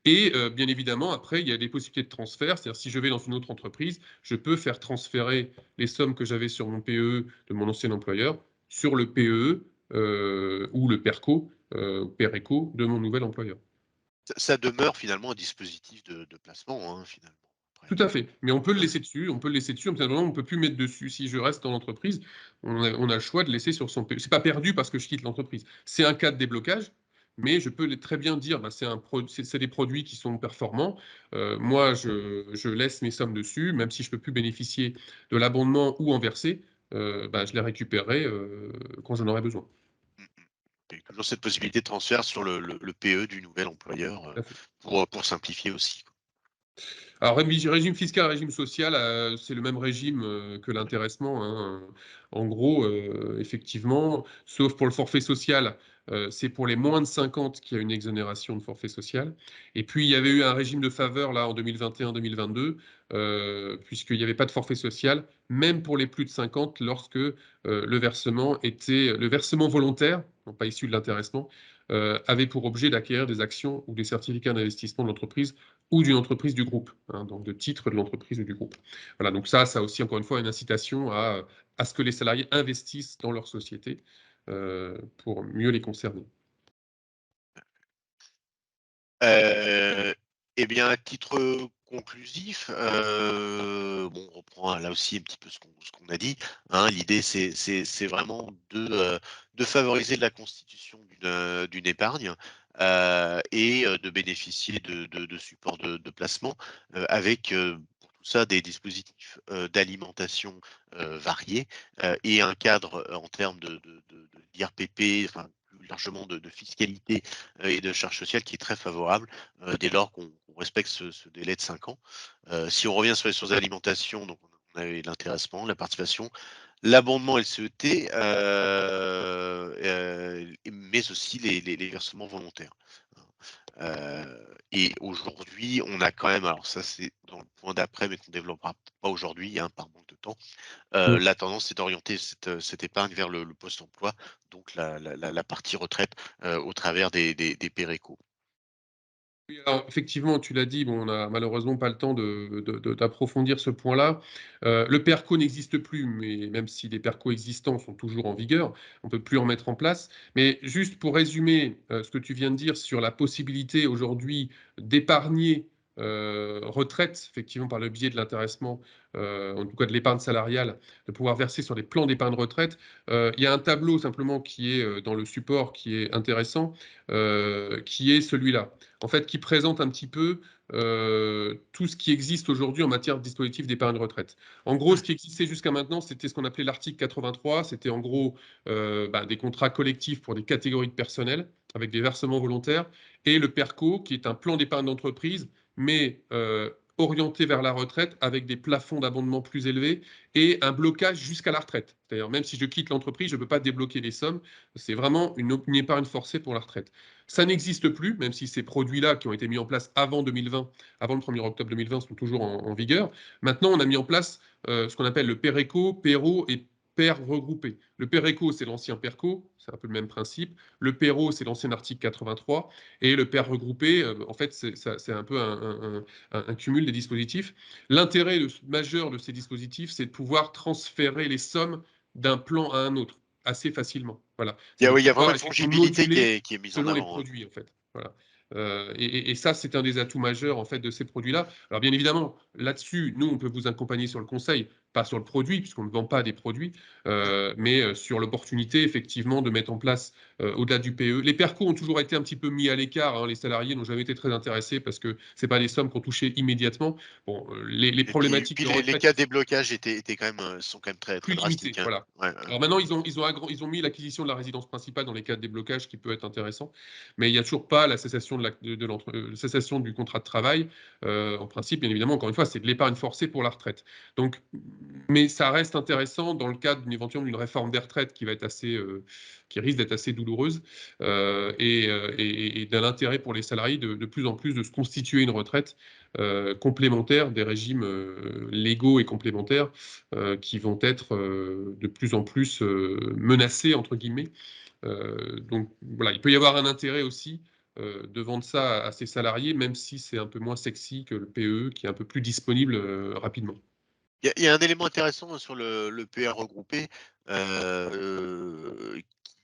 Et bien évidemment, après, il y a des possibilités de transfert. C'est-à-dire, si je vais dans une autre entreprise, je peux faire transférer les sommes que j'avais sur mon PE de mon ancien employeur sur le PE ou le PERCO, PERECO de mon nouvel employeur. Ça demeure finalement un dispositif de placement, hein, finalement. Après. Tout à fait. Mais on peut le laisser dessus. On peut le laisser dessus. Mais on ne peut plus mettre dessus. Si je reste dans l'entreprise, on a le choix de laisser sur son PE. Ce n'est pas perdu parce que je quitte l'entreprise. C'est un cas de déblocage. Mais je peux très bien dire, c'est des produits qui sont performants. Moi, je laisse mes sommes dessus, même si je ne peux plus bénéficier de l'abondement ou en verser, je les récupérerai quand j'en aurai besoin. Il y a toujours cette possibilité de transfert sur le PE du nouvel employeur pour simplifier aussi. Alors, régime fiscal, régime social, c'est le même régime que l'intéressement, hein. En gros, effectivement, sauf pour le forfait social, c'est pour les moins de 50 qu'il y a une exonération de forfait social. Et puis, il y avait eu un régime de faveur là en 2021-2022, puisqu'il n'y avait pas de forfait social, même pour les plus de 50, lorsque le versement volontaire, non pas issu de l'intéressement, avait pour objet d'acquérir des actions ou des certificats d'investissement de l'entreprise ou d'une entreprise du groupe, hein, donc de titre de l'entreprise ou du groupe. Voilà, donc ça aussi, encore une fois, une incitation à ce que les salariés investissent dans leur société pour mieux les concerner. Eh bien, à titre conclusif, on reprend là aussi un petit peu ce qu'on a dit, hein. L'idée, c'est vraiment de favoriser la constitution d'une épargne et de bénéficier de supports de placement avec pour tout ça des dispositifs d'alimentation variés et un cadre en termes d'IRPP, enfin, plus largement de fiscalité et de charges sociales qui est très favorable dès lors qu'on respecte ce délai de 5 ans. Si on revient sur les sources d'alimentation, donc on avait l'intéressement, la participation, l'abondement LCET, mais aussi les versements volontaires. Et aujourd'hui, on a quand même, alors ça c'est dans le point d'après, mais qu'on ne développera pas aujourd'hui, hein, par manque de temps, la tendance est d'orienter cette épargne vers le post-emploi, donc la partie retraite au travers des PERECO. Oui, alors effectivement, tu l'as dit, on n'a malheureusement pas le temps d'approfondir ce point-là. Le PERCO n'existe plus, mais même si les PERCO existants sont toujours en vigueur, on ne peut plus en mettre en place. Mais juste pour résumer ce que tu viens de dire sur la possibilité aujourd'hui d'épargner retraite, effectivement, par le biais de l'intéressement, en tout cas de l'épargne salariale, de pouvoir verser sur des plans d'épargne retraite. Il y a un tableau simplement qui est dans le support, qui est intéressant, qui est celui-là, en fait, qui présente un petit peu tout ce qui existe aujourd'hui en matière de dispositifs d'épargne retraite. En gros, ce qui existait jusqu'à maintenant, c'était ce qu'on appelait l'article 83. C'était en gros des contrats collectifs pour des catégories de personnel avec des versements volontaires, et le PERCO, qui est un plan d'épargne d'entreprise, mais orienté vers la retraite avec des plafonds d'abondement plus élevés et un blocage jusqu'à la retraite. C'est-à-dire, même si je quitte l'entreprise, je ne peux pas débloquer les sommes. C'est vraiment une épargne forcée pour la retraite. Ça n'existe plus, même si ces produits-là qui ont été mis en place avant 2020, avant le 1er octobre 2020, sont toujours en vigueur. Maintenant, on a mis en place ce qu'on appelle le PERECO, PERO et PER regroupé. Le PERECO, c'est l'ancien PERCO, c'est un peu le même principe. Le PERO, c'est l'ancien article 83. Et le PER regroupé, en fait, c'est un peu un cumul des dispositifs. L'intérêt majeur de ces dispositifs, c'est de pouvoir transférer les sommes d'un plan à un autre assez facilement. Voilà. Il y a vraiment pouvoir une fongibilité qui est mise en selon les avant. produits, en fait. Voilà. Et ça, c'est un des atouts majeurs en fait de ces produits-là. Alors bien évidemment, là-dessus, nous, on peut vous accompagner sur le conseil, pas sur le produit, puisqu'on ne vend pas des produits, mais sur l'opportunité, effectivement, de mettre en place, au-delà du PE. Les PERCO ont toujours été un petit peu mis à l'écart, hein. Les salariés n'ont jamais été très intéressés parce que ce pas des sommes qu'on touchait immédiatement. Bon, les problématiques de les retraite cas de déblocage sont quand même très, plus très limité. drastiques. Hein. Voilà. Ouais, Alors maintenant, ils ont mis l'acquisition de la résidence principale dans les cas de déblocage, qui peut être intéressant, mais il n'y a toujours pas la cessation, cessation du contrat de travail. En principe, bien évidemment, encore une fois, c'est de l'épargne forcée pour la retraite. Donc, mais ça reste intéressant dans le cadre d'une réforme des retraites qui va être qui risque d'être assez douloureuse, et d'un intérêt pour les salariés de plus en plus de se constituer une retraite complémentaire des régimes légaux et complémentaires qui vont être de plus en plus menacés, entre guillemets. Donc voilà, il peut y avoir un intérêt aussi de vendre ça à ses salariés, même si c'est un peu moins sexy que le PE, qui est un peu plus disponible rapidement. Il y a un élément intéressant sur le PER regroupé,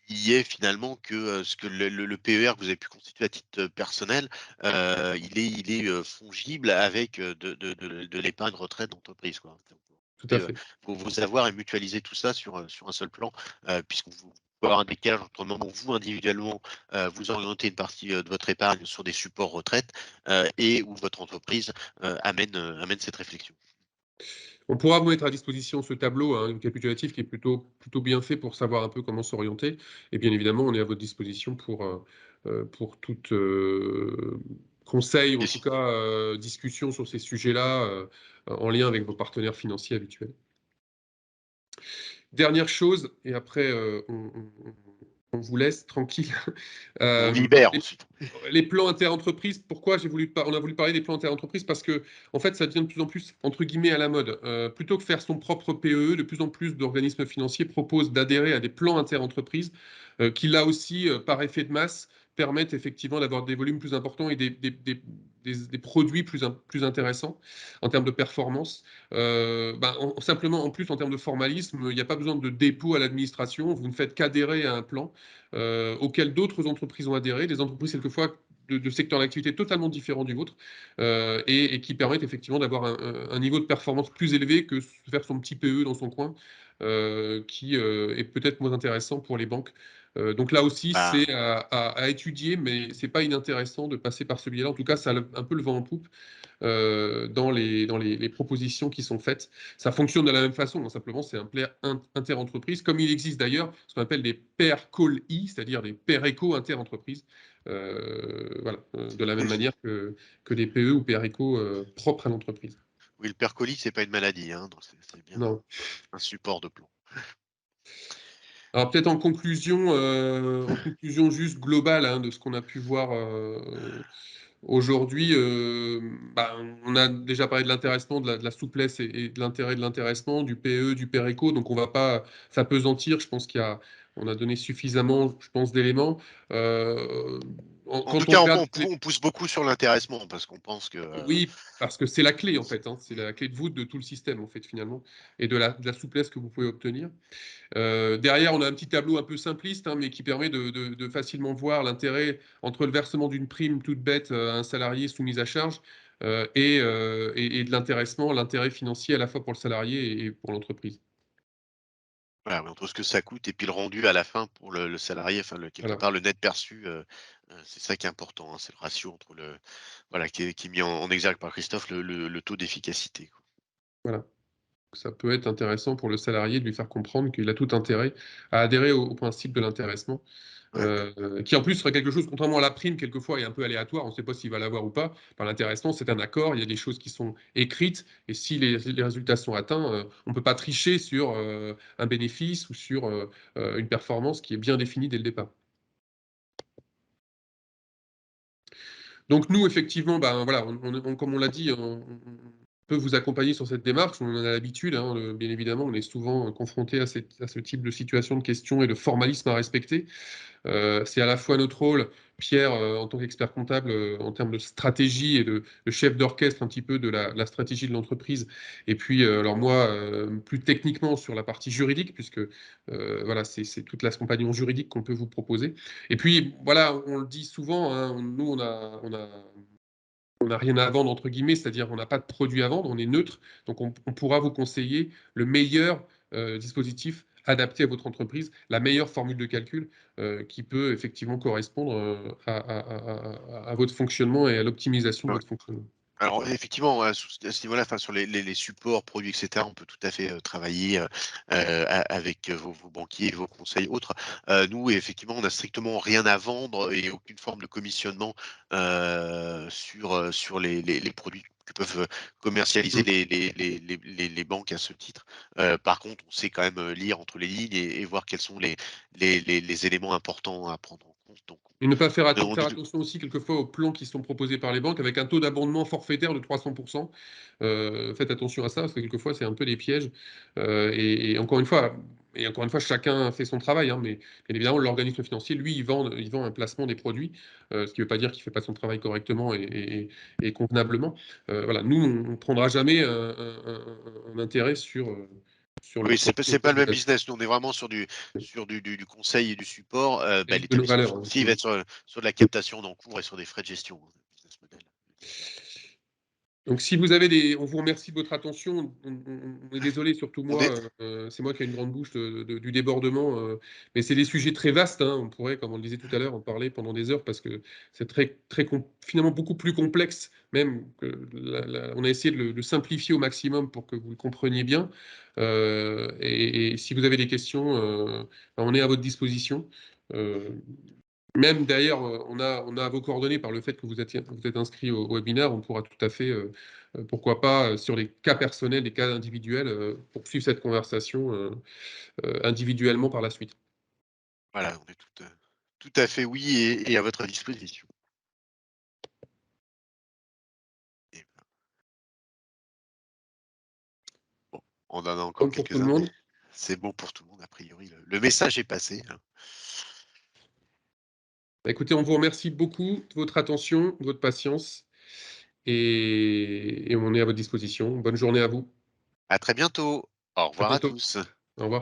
qui est finalement que ce que le PER que vous avez pu constituer à titre personnel, il est fongible avec de l'épargne retraite d'entreprise, quoi. Tout à fait. Pour vous avoir et mutualiser tout ça sur un seul plan, puisque vous pouvez avoir un décalage entre le moment où vous, individuellement, vous orientez une partie de votre épargne sur des supports retraite, et où votre entreprise amène cette réflexion. On pourra vous mettre à disposition ce tableau, hein, récapitulatif, qui est plutôt bien fait pour savoir un peu comment s'orienter. Et bien évidemment, on est à votre disposition pour tout conseil, ou en tout cas discussion sur ces sujets-là, en lien avec vos partenaires financiers habituels. Dernière chose, et après on vous laisse tranquille. On libère ensuite. Les plans interentreprises, pourquoi on a voulu parler des plans interentreprises? Parce que, en fait, ça devient de plus en plus, entre guillemets, à la mode. Plutôt que faire son propre PE, de plus en plus d'organismes financiers proposent d'adhérer à des plans interentreprises qui, là aussi, par effet de masse, permettent effectivement d'avoir des volumes plus importants et des produits plus intéressants en termes de performance. Simplement, en plus, en termes de formalisme, il n'y a pas besoin de dépôt à l'administration. Vous ne faites qu'adhérer à un plan auxquels d'autres entreprises ont adhéré, des entreprises quelquefois de secteurs d'activité totalement différents du vôtre, et qui permettent effectivement d'avoir un niveau de performance plus élevé que faire son petit PE dans son coin, qui est peut-être moins intéressant pour les banques. Donc là aussi, c'est à étudier, mais c'est pas inintéressant de passer par ce biais-là. En tout cas, ça a un peu le vent en poupe dans les propositions qui sont faites. Ça fonctionne de la même façon, simplement c'est un player inter-entreprise, comme il existe d'ailleurs ce qu'on appelle des pair call-i, c'est-à-dire des pair éco inter-entreprises, de la même manière que des PE ou pair éco propres à l'entreprise. Oui, le percolis, c'est pas une maladie, hein, donc c'est bien Non. un support de plan. Alors peut-être en conclusion juste globale, hein, de ce qu'on a pu voir aujourd'hui, on a déjà parlé de l'intéressement, de la souplesse et de l'intérêt de l'intéressement, du PE, du PERECO, donc on ne va pas s'appesantir. Je pense on a donné suffisamment, je pense, d'éléments. En tout cas, on pousse beaucoup sur l'intéressement parce qu'on pense que. Oui, parce que c'est la clé, en fait. Hein, c'est la clé de voûte de tout le système, en fait, finalement, et de la souplesse que vous pouvez obtenir. Derrière, on a un petit tableau un peu simpliste, hein, mais qui permet de facilement voir l'intérêt entre le versement d'une prime toute bête à un salarié soumis à charge et de l'intéressement, l'intérêt financier à la fois pour le salarié et pour l'entreprise. Voilà, oui, entre ce que ça coûte et puis le rendu à la fin pour le salarié, enfin quelque Voilà. part le net perçu, c'est ça qui est important, hein, c'est le ratio entre voilà qui est mis en exergue par Christophe, le taux d'efficacité, quoi. Voilà. Ça peut être intéressant pour le salarié de lui faire comprendre qu'il a tout intérêt à adhérer au principe de l'intéressement, Ouais. qui en plus serait quelque chose, contrairement à la prime, quelquefois est un peu aléatoire, on ne sait pas s'il va l'avoir ou pas. Par l'intéressement, c'est un accord, il y a des choses qui sont écrites, et si les résultats sont atteints, on ne peut pas tricher sur un bénéfice ou sur une performance qui est bien définie dès le départ. Donc nous, effectivement, ben, voilà, comme on l'a dit, on peut vous accompagner sur cette démarche. On en a l'habitude, hein, bien évidemment, on est souvent confronté à ce type de situation, de questions et de formalisme à respecter. C'est à la fois notre rôle, Pierre, en tant qu'expert comptable, en termes de stratégie et de chef d'orchestre un petit peu de la stratégie de l'entreprise. Et puis, alors moi, plus techniquement sur la partie juridique, puisque voilà, c'est tout l'accompagnement juridique qu'on peut vous proposer. Et puis, voilà, on le dit souvent, hein, nous, on n'a rien à vendre, entre guillemets, c'est-à-dire on n'a pas de produit à vendre, on est neutre, donc on pourra vous conseiller le meilleur dispositif adapté à votre entreprise, la meilleure formule de calcul qui peut effectivement correspondre à votre fonctionnement et à l'optimisation de Ouais. votre fonctionnement. Alors effectivement, à ce niveau-là, enfin sur les supports, produits et cetera, on peut tout à fait, travailler, avec, vos banquiers, vos conseils autres. Nous, effectivement, on n'a strictement rien à vendre et aucune forme de commissionnement, sur les produits que peuvent commercialiser Mmh. les banques à ce titre. Par contre, on sait quand même, lire entre les lignes et voir quels sont les éléments importants à prendre en compte. Donc Et ne pas faire on faire est attention aussi quelquefois aux plans qui sont proposés par les banques avec un taux d'abondement forfaitaire de 300 faites attention à ça, parce que quelquefois c'est un peu des pièges, et encore une fois chacun fait son travail, hein, mais bien évidemment l'organisme financier, lui, il vend un placement des produits, ce qui ne veut pas dire qu'il ne fait pas son travail correctement et convenablement. Voilà, nous, on ne prendra jamais un intérêt sur le Oui, c'est produit pas c'est auquel pas le vous même avez business. Nous, on est vraiment sur du conseil et du support. de nos L'établissement valeurs, hein. financier, il va être sur de la captation d'encours et sur des frais de gestion, hein, business model différent. Donc si vous avez des on vous remercie de votre attention. On est désolé, surtout On moi, est c'est moi qui ai une grande bouche du débordement, mais c'est des sujets très vastes, hein. On pourrait, comme on le disait tout à l'heure, en parler pendant des heures parce que c'est très finalement beaucoup plus complexe même que on a essayé de le simplifier au maximum pour que vous le compreniez bien, et si vous avez des questions, on est à votre disposition. Heu Même d'ailleurs, on a vos coordonnées par le fait que vous êtes inscrit au webinaire. On pourra tout à fait, pourquoi pas, sur les cas personnels, les cas individuels, poursuivre cette conversation, individuellement par la suite. voilà, on est tout à fait oui et à votre disposition. Et bon, on en a encore Comme pour tout le quelques-uns, mais monde. c'est bon pour tout le monde a priori. Le message est passé, hein. Bah, écoutez, on vous remercie beaucoup de votre attention, de votre patience, et on est à votre disposition. Bonne journée à vous. À très bientôt. Au À revoir à bientôt. tous. Au revoir.